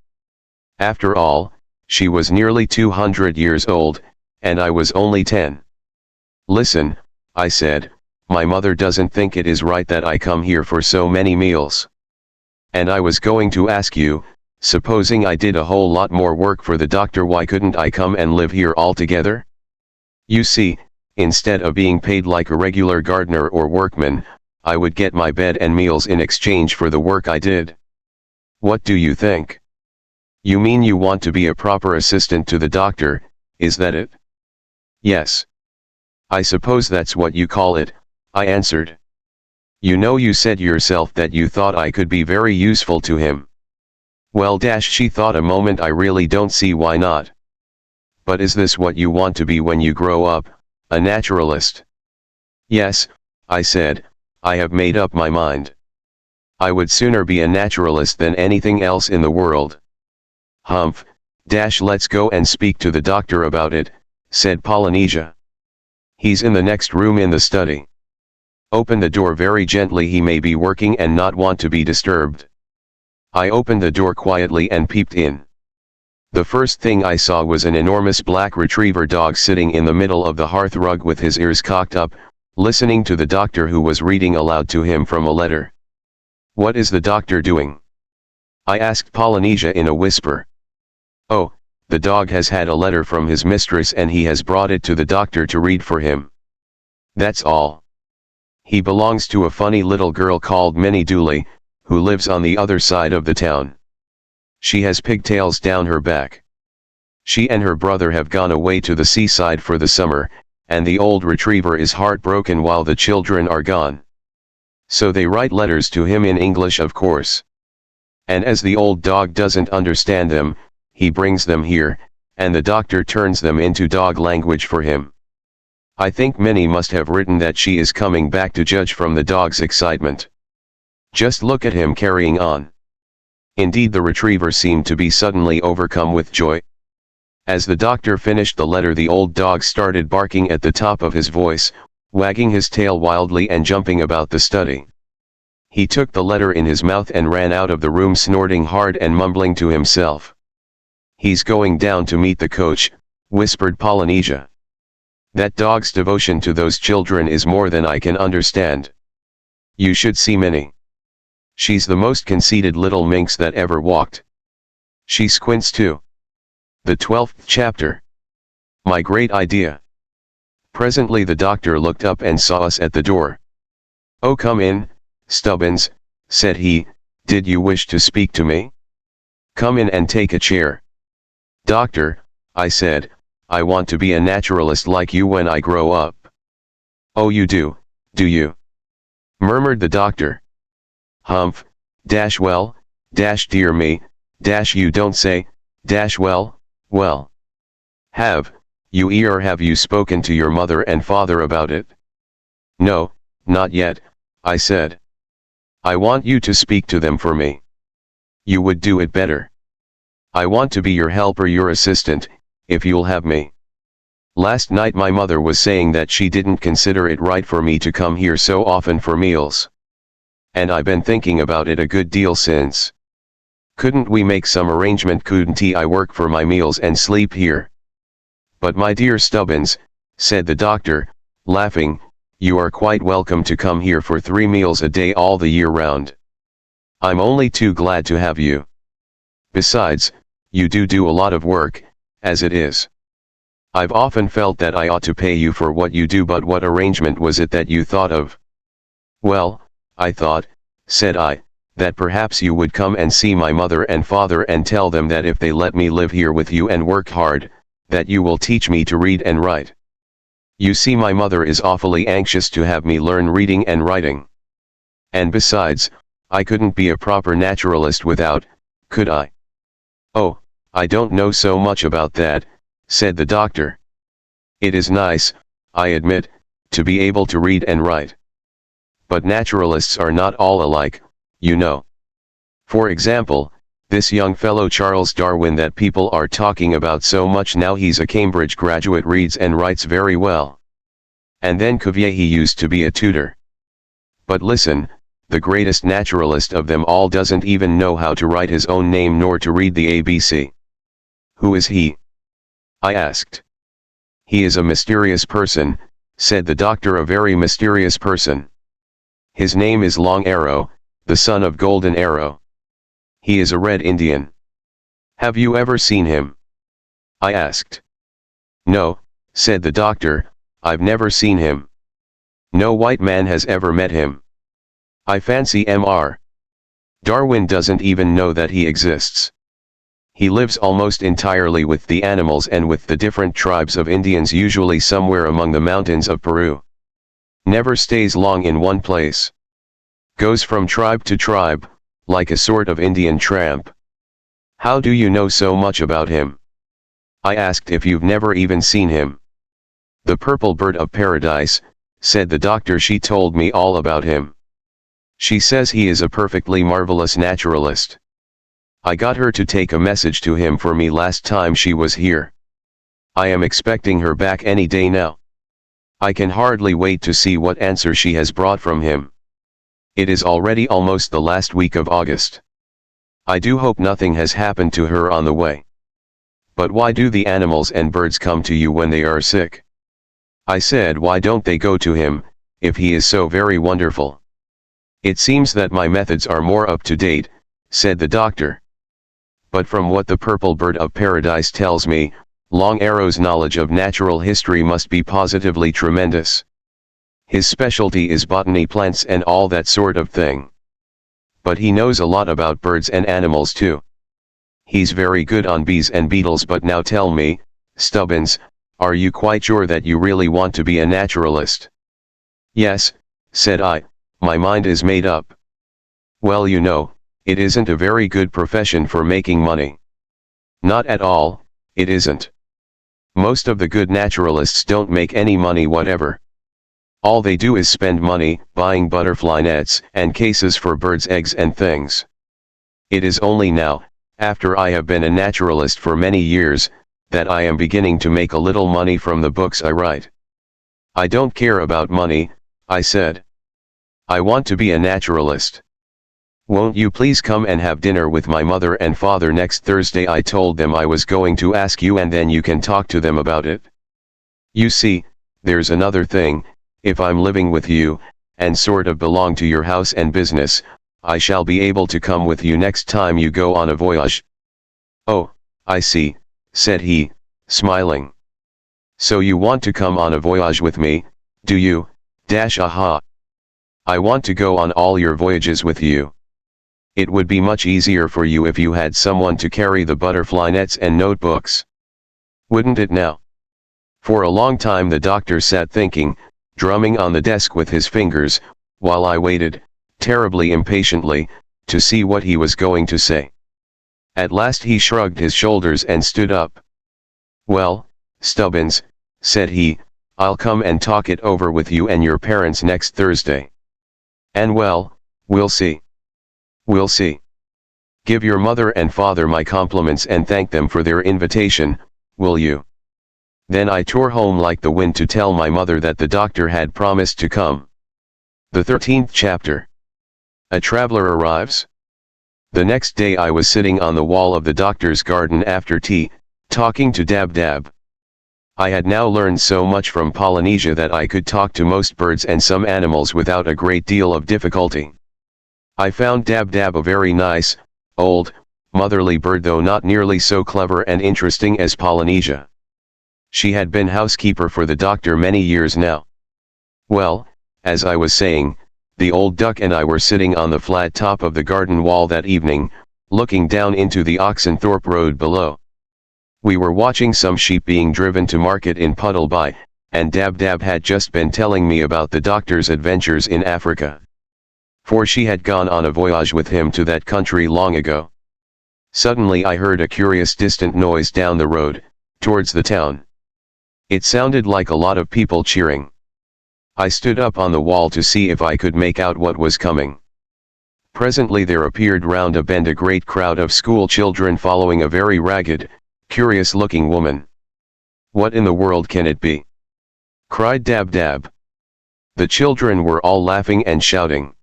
After all, she was nearly 200 years old, and I was only 10. "Listen," I said, "my mother doesn't think it is right that I come here for so many meals. And I was going to ask you, supposing I did a whole lot more work for the doctor, why couldn't I come and live here altogether? You see, instead of being paid like a regular gardener or workman, I would get my bed and meals in exchange for the work I did. What do you think?" "You mean you want to be a proper assistant to the doctor, is that it?" "Yes. I suppose that's what you call it," I answered. "You know, you said yourself that you thought I could be very useful to him." "Well, she thought a moment, I really don't see why not. But is this what you want to be when you grow up, a naturalist?" "Yes," I said, "I have made up my mind. I would sooner be a naturalist than anything else in the world." "Humph, let's go and speak to the doctor about it," said Polynesia. "He's in the next room in the study. Open the door very gently, he may be working and not want to be disturbed." I opened the door quietly and peeped in. The first thing I saw was an enormous black retriever dog sitting in the middle of the hearth rug with his ears cocked up, listening to the doctor, who was reading aloud to him from a letter. "What is the doctor doing?" I asked Polynesia in a whisper. "Oh, the dog has had a letter from his mistress and he has brought it to the doctor to read for him. That's all. He belongs to a funny little girl called Minnie Dooley, who lives on the other side of the town. She has pigtails down her back. She and her brother have gone away to the seaside for the summer, and the old retriever is heartbroken while the children are gone. So they write letters to him in English, of course. And as the old dog doesn't understand them, he brings them here, and the doctor turns them into dog language for him. I think Minnie must have written that she is coming back, to judge from the dog's excitement. Just look at him carrying on." Indeed, the retriever seemed to be suddenly overcome with joy. As the doctor finished the letter, the old dog started barking at the top of his voice, wagging his tail wildly and jumping about the study. He took the letter in his mouth and ran out of the room, snorting hard and mumbling to himself. He's going down to meet the coach, whispered Polynesia. That dog's devotion to those children is more than I can understand. You should see Minnie. She's the most conceited little minx that ever walked. She squints too. The 12th chapter. My great idea. Presently the doctor looked up and saw us at the door. Oh, come in, Stubbins, said he. Did you wish to speak to me? Come in and take a chair. Doctor, I said, I want to be a naturalist like you when I grow up. Oh, you do you? Murmured the doctor. Humph, well, dear me, you don't say, well. Have you spoken to your mother and father about it? No, not yet, I said. I want you to speak to them for me. You would do it better. I want to be your helper, your assistant, if you'll have me. Last night my mother was saying that she didn't consider it right for me to come here so often for meals. And I've been thinking about it a good deal since. Couldn't we make some arrangement? Couldn't I work for my meals and sleep here? But my dear Stubbins, said the doctor, laughing, you are quite welcome to come here for 3 meals a day all the year round. I'm only too glad to have you. Besides, you do a lot of work, as it is. I've often felt that I ought to pay you for what you do, but what arrangement was it that you thought of? Well, I thought, said I, that perhaps you would come and see my mother and father and tell them that if they let me live here with you and work hard, that you will teach me to read and write. You see, my mother is awfully anxious to have me learn reading and writing. And besides, I couldn't be a proper naturalist without, could I? Oh, I don't know so much about that, said the doctor. It is nice, I admit, to be able to read and write. But naturalists are not all alike, you know. For example, this young fellow Charles Darwin that people are talking about so much now, he's a Cambridge graduate, reads and writes very well. And then Cuvier, he used to be a tutor. But listen, the greatest naturalist of them all doesn't even know how to write his own name nor to read the ABC. Who is he? I asked. He is a mysterious person, said the doctor, a very mysterious person. His name is Long Arrow, the son of Golden Arrow. He is a Red Indian. Have you ever seen him? I asked. No, said the doctor, I've never seen him. No white man has ever met him. I fancy Mr. Darwin doesn't even know that he exists. He lives almost entirely with the animals and with the different tribes of Indians, usually somewhere among the mountains of Peru. Never stays long in one place. Goes from tribe to tribe, like a sort of Indian tramp. How do you know so much about him? I asked. If you've never even seen him. The purple bird of paradise, said the doctor, she told me all about him. She says he is a perfectly marvelous naturalist. I got her to take a message to him for me last time she was here. I am expecting her back any day now. I can hardly wait to see what answer she has brought from him. It is already almost the last week of August. I do hope nothing has happened to her on the way. But why do the animals and birds come to you when they are sick? I said, why don't they go to him, if he is so very wonderful? It seems that my methods are more up to date, said the doctor. But from what the purple bird of paradise tells me, Long Arrow's knowledge of natural history must be positively tremendous. His specialty is botany, plants and all that sort of thing. But he knows a lot about birds and animals too. He's very good on bees and beetles. But now tell me, Stubbins, are you quite sure that you really want to be a naturalist? Yes, said I, my mind is made up. Well, you know, it isn't a very good profession for making money. Not at all, it isn't. Most of the good naturalists don't make any money whatever. All they do is spend money buying butterfly nets and cases for birds' eggs and things. It is only now, after I have been a naturalist for many years, that I am beginning to make a little money from the books I write. I don't care about money, I said. I want to be a naturalist. Won't you please come and have dinner with my mother and father next Thursday? I told them I was going to ask you and then you can talk to them about it. You see, there's another thing, if I'm living with you, and sort of belong to your house and business, I shall be able to come with you next time you go on a voyage. Oh, I see, said he, smiling. So you want to come on a voyage with me, do you? Aha. I want to go on all your voyages with you. It would be much easier for you if you had someone to carry the butterfly nets and notebooks. Wouldn't it now? For a long time the doctor sat thinking, drumming on the desk with his fingers, while I waited, terribly impatiently, to see what he was going to say. At last he shrugged his shoulders and stood up. Well, Stubbins, said he, I'll come and talk it over with you and your parents next Thursday. And well, we'll see. We'll see. Give your mother and father my compliments and thank them for their invitation, will you? Then I tore home like the wind to tell my mother that the doctor had promised to come. The 13th chapter. A traveler arrives. The next day I was sitting on the wall of the doctor's garden after tea, talking to Dab. I had now learned so much from Polynesia that I could talk to most birds and some animals without a great deal of difficulty. I found Dab a very nice, old, motherly bird, though not nearly so clever and interesting as Polynesia. She had been housekeeper for the doctor many years now. Well, as I was saying, the old duck and I were sitting on the flat top of the garden wall that evening, looking down into the Oxenthorpe Road below. We were watching some sheep being driven to market in Puddleby, and Dab had just been telling me about the doctor's adventures in Africa. For she had gone on a voyage with him to that country long ago. Suddenly I heard a curious distant noise down the road, towards the town. It sounded like a lot of people cheering. I stood up on the wall to see if I could make out what was coming. Presently there appeared round a bend a great crowd of school children following a very ragged, curious-looking woman. What in the world can it be? Cried Dab. The children were all laughing and shouting.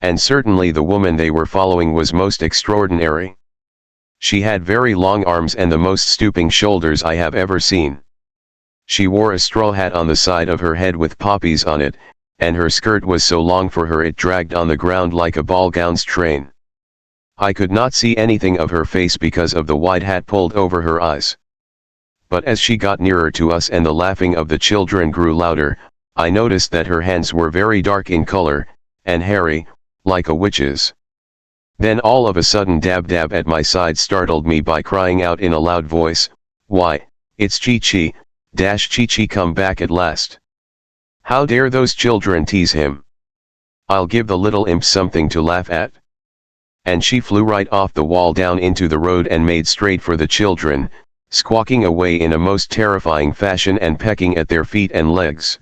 And certainly the woman they were following was most extraordinary. She had very long arms and the most stooping shoulders I have ever seen. She wore a straw hat on the side of her head with poppies on it, and her skirt was so long for her it dragged on the ground like a ball gown's train. I could not see anything of her face because of the wide hat pulled over her eyes. But as she got nearer to us and the laughing of the children grew louder, I noticed that her hands were very dark in color, and hairy, like a witch's. Then all of a sudden Dab at my side startled me by crying out in a loud voice, "Why, it's Chi-Chi, Chi-Chi come back at last. How dare those children tease him? I'll give the little imp something to laugh at." And she flew right off the wall down into the road and made straight for the children, squawking away in a most terrifying fashion and pecking at their feet and legs.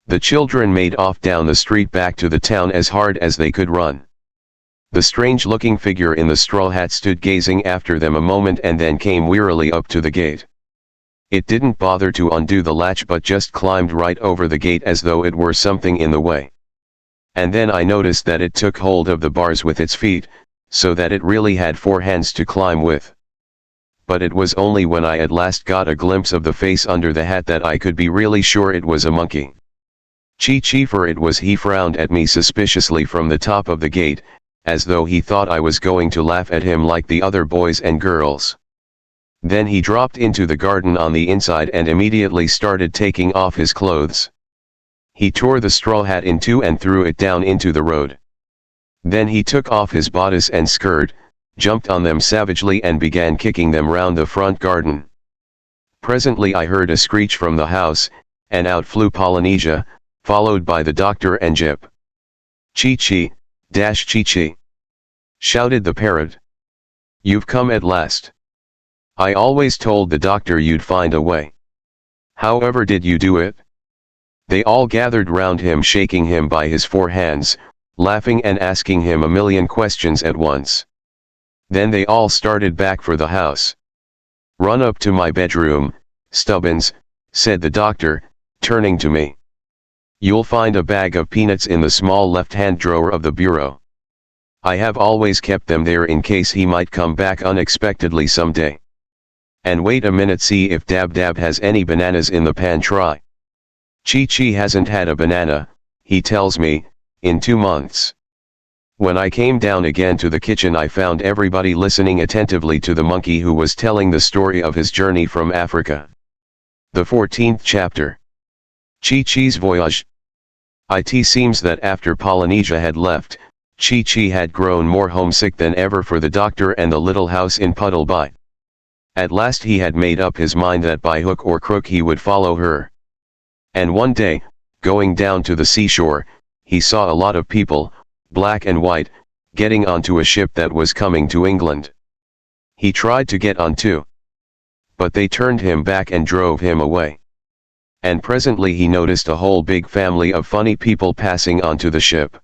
The children made off down the street back to the town as hard as they could run. The strange-looking figure in the straw hat stood gazing after them a moment and then came wearily up to the gate. It didn't bother to undo the latch but just climbed right over the gate as though it were something in the way. And then I noticed that it took hold of the bars with its feet, so that it really had 4 hands to climb with. But it was only when I at last got a glimpse of the face under the hat that I could be really sure it was a monkey. Chi-Chi, for it was he, frowned at me suspiciously from the top of the gate, as though he thought I was going to laugh at him like the other boys and girls. Then he dropped into the garden on the inside and immediately started taking off his clothes. He tore the straw hat in two and threw it down into the road. Then he took off his bodice and skirt, jumped on them savagely and began kicking them round the front garden. Presently I heard a screech from the house, and out flew Polynesia, followed by the doctor and Jip. "Chi-Chi, Chi-Chi!" shouted the parrot. "You've come at last. I always told the doctor you'd find a way. However did you do it?" They all gathered round him, shaking him by his 4 hands, laughing and asking him a million questions at once. Then they all started back for the house. "Run up to my bedroom, Stubbins," said the doctor, turning to me. "You'll find a bag of peanuts in the small left-hand drawer of the bureau. I have always kept them there in case he might come back unexpectedly someday. And wait a minute, see if Dab Dab has any bananas in the pan. Try. Chi Chi hasn't had a banana, he tells me, in 2 months. When I came down again to the kitchen, I found everybody listening attentively to the monkey who was telling the story of his journey from Africa. The 14th chapter. Chi Chi's voyage. It seems that after Polynesia had left, Chi Chi had grown more homesick than ever for the doctor and the little house in Puddleby. At last he had made up his mind that by hook or crook he would follow her. And one day, going down to the seashore, he saw a lot of people, black and white, getting onto a ship that was coming to England. He tried to get on too. But they turned him back and drove him away. And presently he noticed a whole big family of funny people passing onto the ship.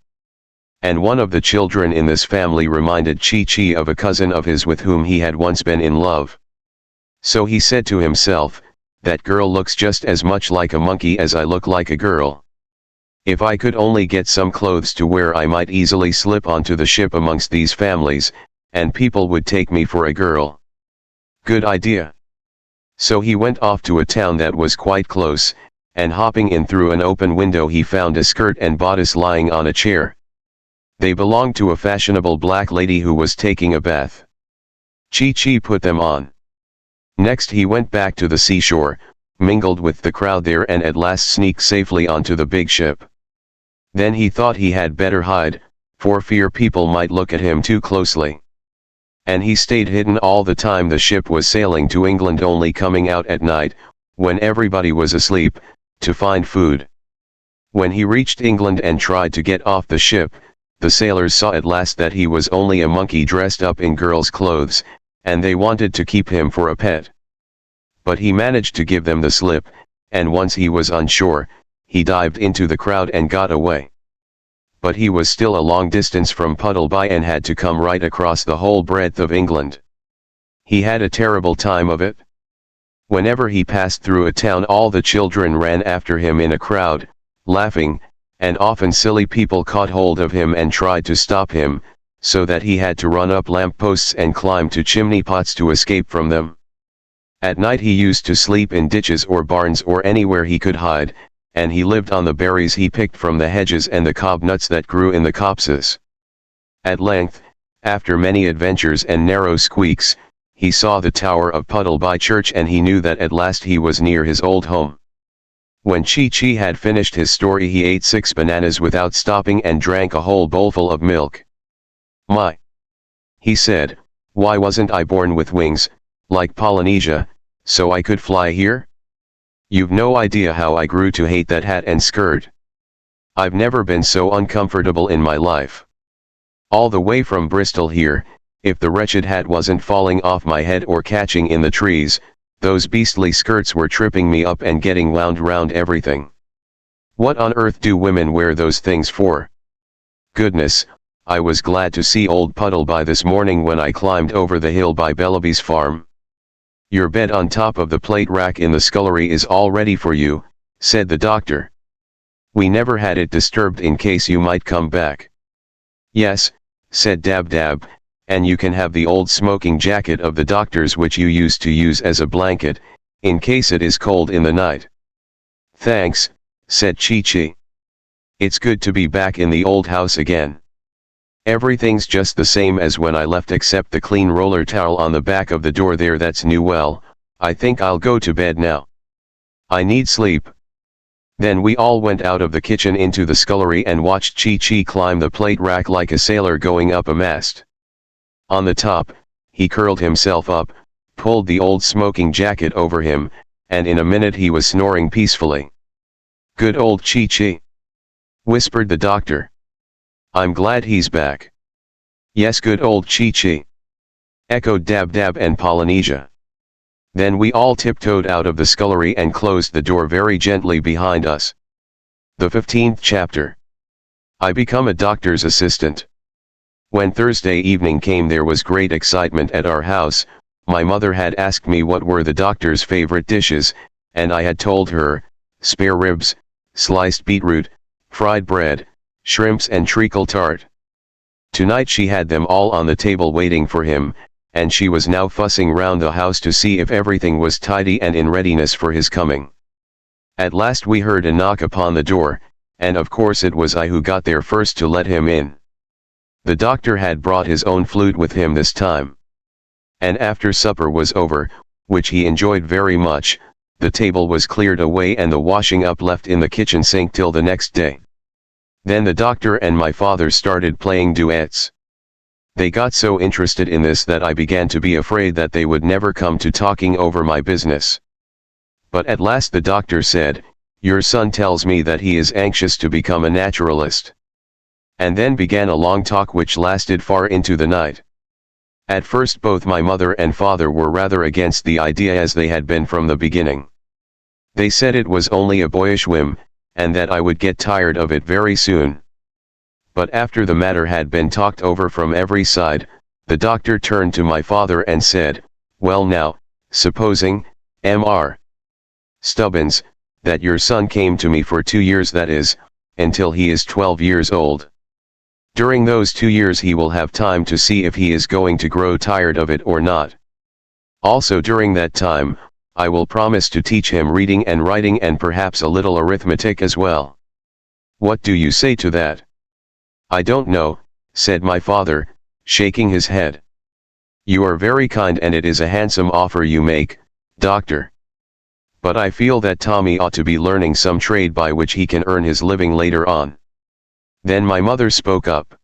And one of the children in this family reminded Chi Chi of a cousin of his with whom he had once been in love. So he said to himself, that girl looks just as much like a monkey as I look like a girl. If I could only get some clothes to wear, I might easily slip onto the ship amongst these families, and people would take me for a girl. Good idea. So he went off to a town that was quite close, and hopping in through an open window he found a skirt and bodice lying on a chair. They belonged to a fashionable black lady who was taking a bath. Chi Chi put them on. Next he went back to the seashore, mingled with the crowd there, and at last sneaked safely onto the big ship. Then he thought he had better hide, for fear people might look at him too closely. And he stayed hidden all the time the ship was sailing to England, only coming out at night, when everybody was asleep, to find food. When he reached England and tried to get off the ship, the sailors saw at last that he was only a monkey dressed up in girls' clothes, and they wanted to keep him for a pet. But he managed to give them the slip, and once he was on shore, he dived into the crowd and got away. But he was still a long distance from Puddleby and had to come right across the whole breadth of England. He had a terrible time of it. Whenever he passed through a town, all the children ran after him in a crowd, laughing, and often silly people caught hold of him and tried to stop him, so that he had to run up lampposts and climb to chimney pots to escape from them. At night he used to sleep in ditches or barns or anywhere he could hide, and he lived on the berries he picked from the hedges and the cob nuts that grew in the copses. At length, after many adventures and narrow squeaks, he saw the tower of Puddleby Church, and he knew that at last he was near his old home. When Chi Chi had finished his story, he ate 6 bananas without stopping and drank a whole bowlful of milk. My! He said, why wasn't I born with wings, like Polynesia, so I could fly here? You've no idea how I grew to hate that hat and skirt. I've never been so uncomfortable in my life. All the way from Bristol here, if the wretched hat wasn't falling off my head or catching in the trees, those beastly skirts were tripping me up and getting wound round everything. What on earth do women wear those things for? Goodness, I was glad to see old Puddleby this morning when I climbed over the hill by Bellaby's farm. Your bed on top of the plate rack in the scullery is all ready for you, said the doctor. We never had it disturbed in case you might come back. Yes, said Dab Dab, and you can have the old smoking jacket of the doctor's which you used to use as a blanket, in case it is cold in the night. Thanks, said Chi Chi. It's good to be back in the old house again. Everything's just the same as when I left except the clean roller towel on the back of the door there that's new. Well, I think I'll go to bed now. I need sleep. Then we all went out of the kitchen into the scullery and watched Chi Chi climb the plate rack like a sailor going up a mast. On the top, he curled himself up, pulled the old smoking jacket over him, and in a minute he was snoring peacefully. Good old Chi Chi, whispered the doctor. I'm glad he's back. Yes, good old Chi Chi, echoed Dab Dab and Polynesia. Then we all tiptoed out of the scullery and closed the door very gently behind us. The 15th chapter. I become a doctor's assistant. When Thursday evening came, there was great excitement at our house. My mother had asked me what were the doctor's favorite dishes, and I had told her, spare ribs, sliced beetroot, fried bread, shrimps and treacle tart. Tonight she had them all on the table waiting for him, and she was now fussing round the house to see if everything was tidy and in readiness for his coming. At last we heard a knock upon the door, and of course it was I who got there first to let him in. The doctor had brought his own flute with him this time. And after supper was over, which he enjoyed very much, the table was cleared away and the washing up left in the kitchen sink till the next day. Then the doctor and my father started playing duets. They got so interested in this that I began to be afraid that they would never come to talking over my business. But at last the doctor said, "Your son tells me that he is anxious to become a naturalist." And then began a long talk which lasted far into the night. At first both my mother and father were rather against the idea, as they had been from the beginning. They said it was only a boyish whim, and that I would get tired of it very soon. But after the matter had been talked over from every side, the doctor turned to my father and said, "Well now, supposing, Mr. Stubbins, that your son came to me for 2 years, that is, until he is 12 years old. During those 2 years he will have time to see if he is going to grow tired of it or not. Also during that time, I will promise to teach him reading and writing and perhaps a little arithmetic as well. What do you say to that?" "I don't know," said my father, shaking his head. "You are very kind and it is a handsome offer you make, doctor. But I feel that Tommy ought to be learning some trade by which he can earn his living later on." Then my mother spoke up.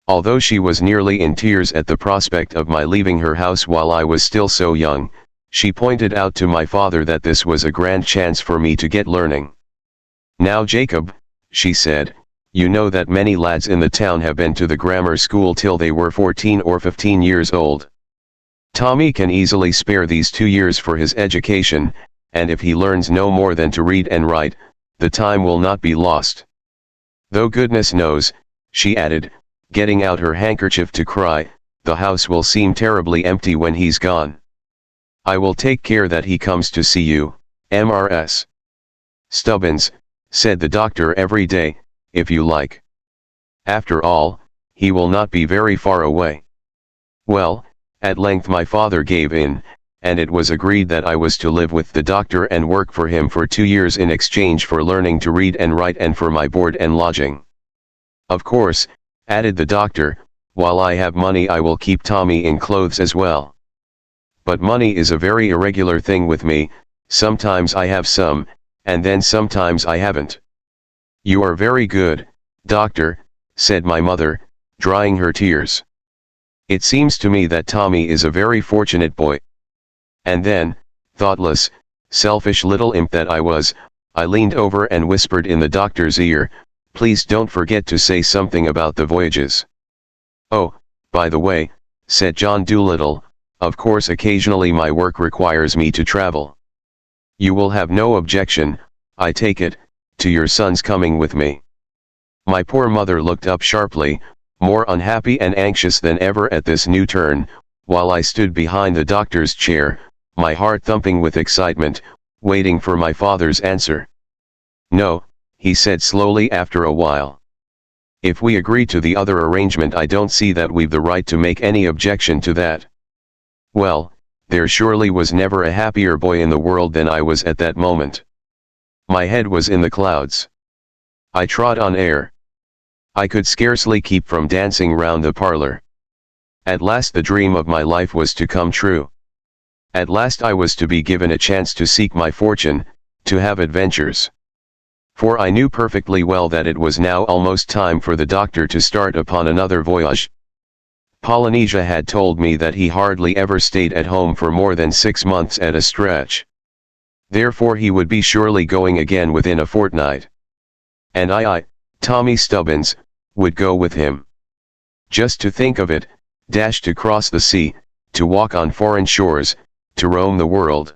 Although she was nearly in tears at the prospect of my leaving her house while I was still so young, she pointed out to my father that this was a grand chance for me to get learning. "Now Jacob," she said, "you know that many lads in the town have been to the grammar school till they were 14 or 15 years old. Tommy can easily spare these 2 years for his education, and if he learns no more than to read and write, the time will not be lost. Though goodness knows," she added, getting out her handkerchief to cry, "the house will seem terribly empty when he's gone. I will take care that he comes to see you, Mrs. Stubbins," said the doctor, "every day, if you like. After all, he will not be very far away." Well, at length my father gave in, and it was agreed that I was to live with the doctor and work for him for 2 years in exchange for learning to read and write and for my board and lodging. "Of course," added the doctor, "while I have money I will keep Tommy in clothes as well. But money is a very irregular thing with me, sometimes I have some, and then sometimes I haven't." "You are very good, doctor," said my mother, drying her tears. "It seems to me that Tommy is a very fortunate boy." And then, thoughtless, selfish little imp that I was, I leaned over and whispered in the doctor's ear, "Please don't forget to say something about the voyages." "Oh, by the way," said John Dolittle, "of course occasionally my work requires me to travel. You will have no objection, I take it, to your son's coming with me." My poor mother looked up sharply, more unhappy and anxious than ever at this new turn, while I stood behind the doctor's chair, my heart thumping with excitement, waiting for my father's answer. "No," he said slowly after a while. "If we agree to the other arrangement I don't see that we've the right to make any objection to that." Well, there surely was never a happier boy in the world than I was at that moment. My head was in the clouds. I trod on air. I could scarcely keep from dancing round the parlor. At last the dream of my life was to come true. At last I was to be given a chance to seek my fortune, to have adventures. For I knew perfectly well that it was now almost time for the doctor to start upon another voyage. Polynesia had told me that he hardly ever stayed at home for more than 6 months at a stretch. Therefore he would be surely going again within a fortnight. And I, Tommy Stubbins, would go with him. Just to think of it, dash to cross the sea, to walk on foreign shores, to roam the world.